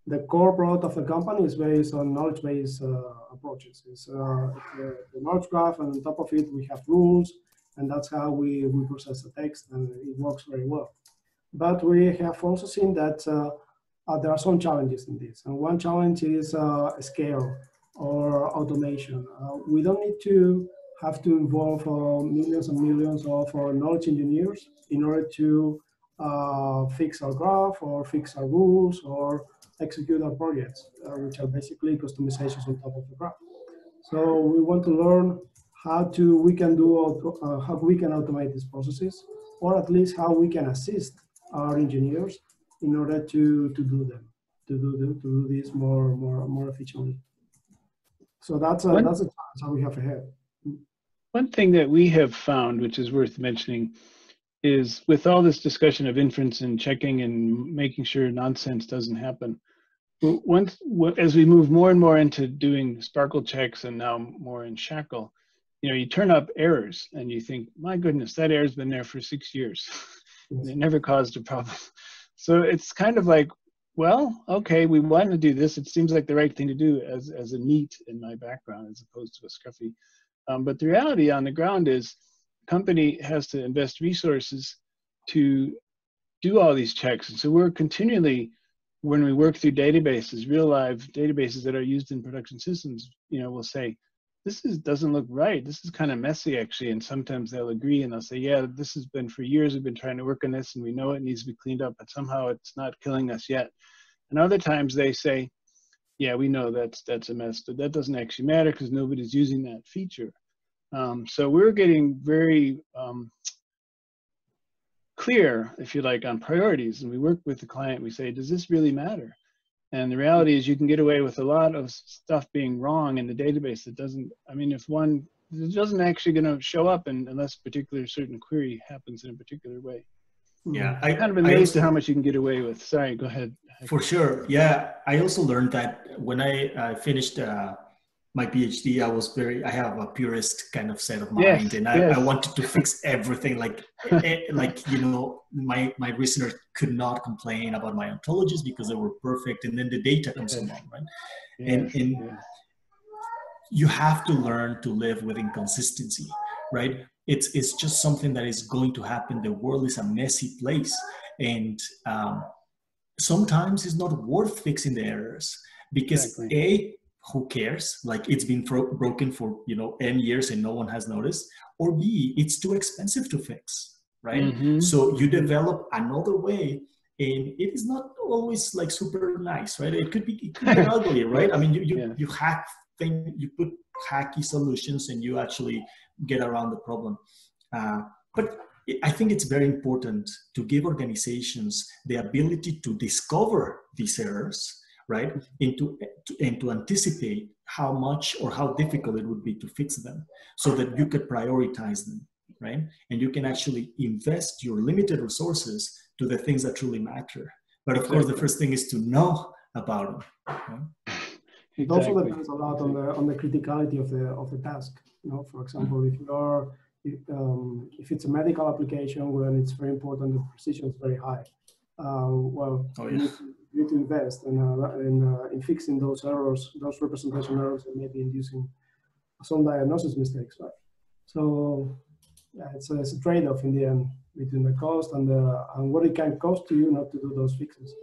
the core product of the company is based on knowledge-based approaches. It's the knowledge graph, and on top of it, we have rules, and that's how we process the text, and it works very well. But we have also seen that there are some challenges in this. And one challenge is scale or automation. We don't need to have to involve millions and millions of knowledge engineers in order to fix our graph or fix our rules or execute our projects, which are basically customizations on top of the graph. So we want to learn how we can automate these processes, or at least how we can assist our engineers in order to do this more efficiently. So that's a challenge that we have ahead. One thing that we have found, which is worth mentioning, is with all this discussion of inference and checking and making sure nonsense doesn't happen, as we move more and more into doing Sparkle checks and now more in Shackle, you turn up errors and you think, my goodness, that error's been there for 6 years. And it never caused a problem. So it's kind of like, well, okay, we want to do this. It seems like the right thing to do as a NEET in my background, as opposed to a Scruffy. But the reality on the ground is the company has to invest resources to do all these checks. And so we're continually, when we work through databases, real live databases that are used in production systems, we'll say, doesn't look right. This is kind of messy, actually. And sometimes they'll agree and they'll say, yeah, this has been for years. We've been trying to work on this and we know it needs to be cleaned up, but somehow it's not killing us yet. And other times they say, yeah, we know that's a mess, but that doesn't actually matter because nobody's using that feature. So we're getting very clear, if you like, on priorities. And we work with the client. We say, does this really matter? And the reality is you can get away with a lot of stuff being wrong in the database that doesn't, I mean, if one, it doesn't actually going to show up unless a particular certain query happens in a particular way. Yeah, I'm kind of amazed at how much you can get away with. Sorry, go ahead. For sure. Yeah, I also learned that when I finished my PhD, I have a purist kind of set of mind, and I wanted to fix everything. Like you know, my research could not complain about my ontologies because they were perfect, and then the data comes along, right? And you have to learn to live with inconsistency, right? It's just something that is going to happen. The world is a messy place, and sometimes it's not worth fixing the errors because who cares? Like it's been broken for, you know, N years and no one has noticed. Or B, it's too expensive to fix, right? So you develop another way, and it is not always like super nice, right? It could be ugly, right? I mean, you hack things, you put hacky solutions, and you actually get around the problem. But I think it's very important to give organizations the ability to discover these errors, right? And to anticipate how much or how difficult it would be to fix them so that you could prioritize them, right? And you can actually invest your limited resources to the things that truly matter. But of course, the first thing is to know about them. Right? It also depends a lot on the criticality of the task. You know, for example, if it's a medical application where it's very important, the precision is very high. You need to invest in fixing those errors, those representation errors, and maybe inducing some diagnosis mistakes, right? So yeah, it's a trade-off in the end between the cost and what it can cost to you not to do those fixes.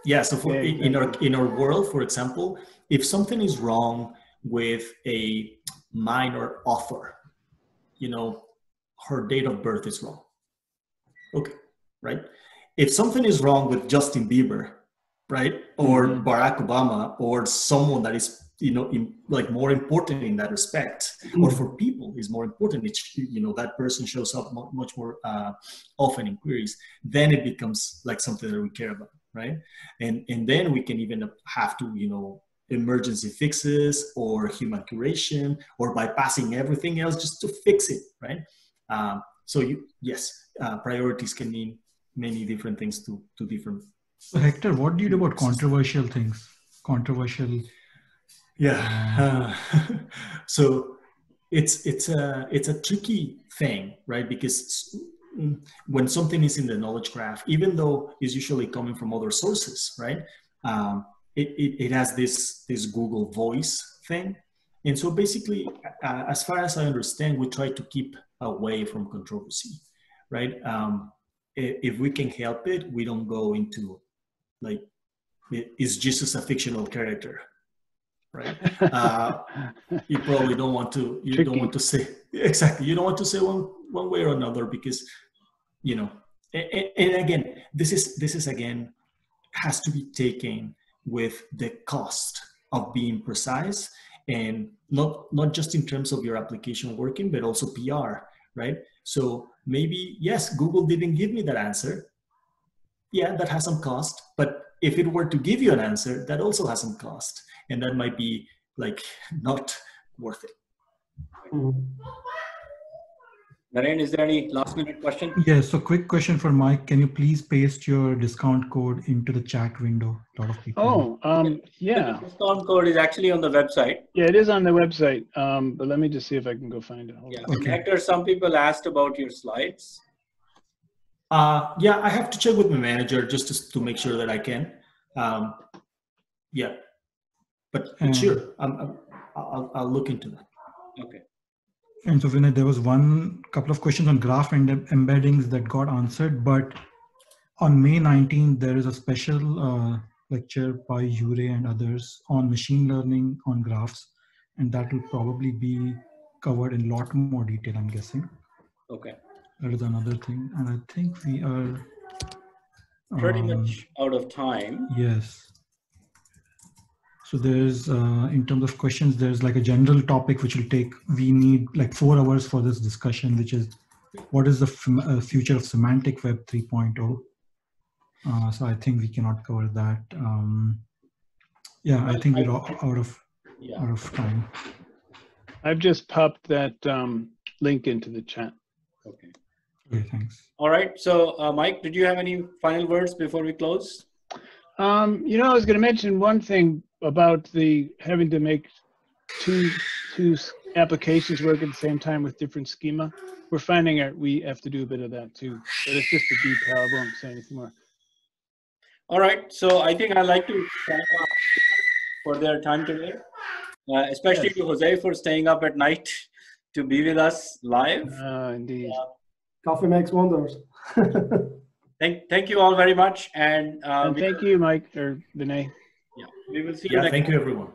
Yeah. So in our world, for example, if something is wrong with a minor author, you know, her date of birth is wrong. Okay, right? If something is wrong with Justin Bieber, right, or Barack Obama, or someone that is, you know, like more important in that respect, or for people is more important, you know, that person shows up much more often in queries, then it becomes like something that we care about, right? And then we can even have to, you know, emergency fixes or human curation or bypassing everything else just to fix it, right? So priorities can mean many different things to different. So Hector, what do you do about controversial things? Yeah. So it's a tricky thing, right? Because when something is in the knowledge graph, even though it's usually coming from other sources, right? It has this Google Voice thing. And so basically, as far as I understand, we try to keep away from controversy, right? If we can help it, we don't go into like, is Jesus a fictional character, right? You probably don't want to, don't want to say, exactly, you don't want to say one way or another because, you know, and again, this is again, has to be taken with the cost of being precise, and not just in terms of your application working, but also PR, right? So maybe, yes, Google didn't give me that answer. Yeah, that has some cost, but if it were to give you an answer, that also has some cost, and that might be like not worth it. Naren, is there any last minute question? Yes, so quick question for Mike. Can you please paste your discount code into the chat window? A lot of people. Yeah. The discount code is actually on the website. Yeah, it is on the website. But let me just see if I can go find it. Okay. Hector, some people asked about your slides. Yeah, I have to check with my manager just to make sure that I can. Yeah, but sure, I'll look into that. Okay. And so Vinay, there was couple of questions on graph and embeddings that got answered, but on May 19th, there is a special lecture by Jure and others on machine learning on graphs. and that will probably be covered in a lot more detail, I'm guessing. Okay. That is another thing. And I think we are pretty much out of time. Yes. So there's, in terms of questions, there's like a general topic which will take, we need like 4 hours for this discussion, which is what is the future of semantic web 3.0? So I think we cannot cover that. Yeah, I think we're out of time. I've just popped that link into the chat. Okay. Okay, thanks. All right. So, Mike, did you have any final words before we close? You know, I was going to mention one thing about the having to make two applications work at the same time with different schema. We're finding out we have to do a bit of that too, but it's just a detail. I won't say anything more. All right. So I think I'd like to thank for their time today, especially to Jose for staying up at night to be with us live. Indeed. Coffee makes wonders. Thank you all very much, and thank you, Mike or Vinay. Yeah, we will see you next Thank you, everyone.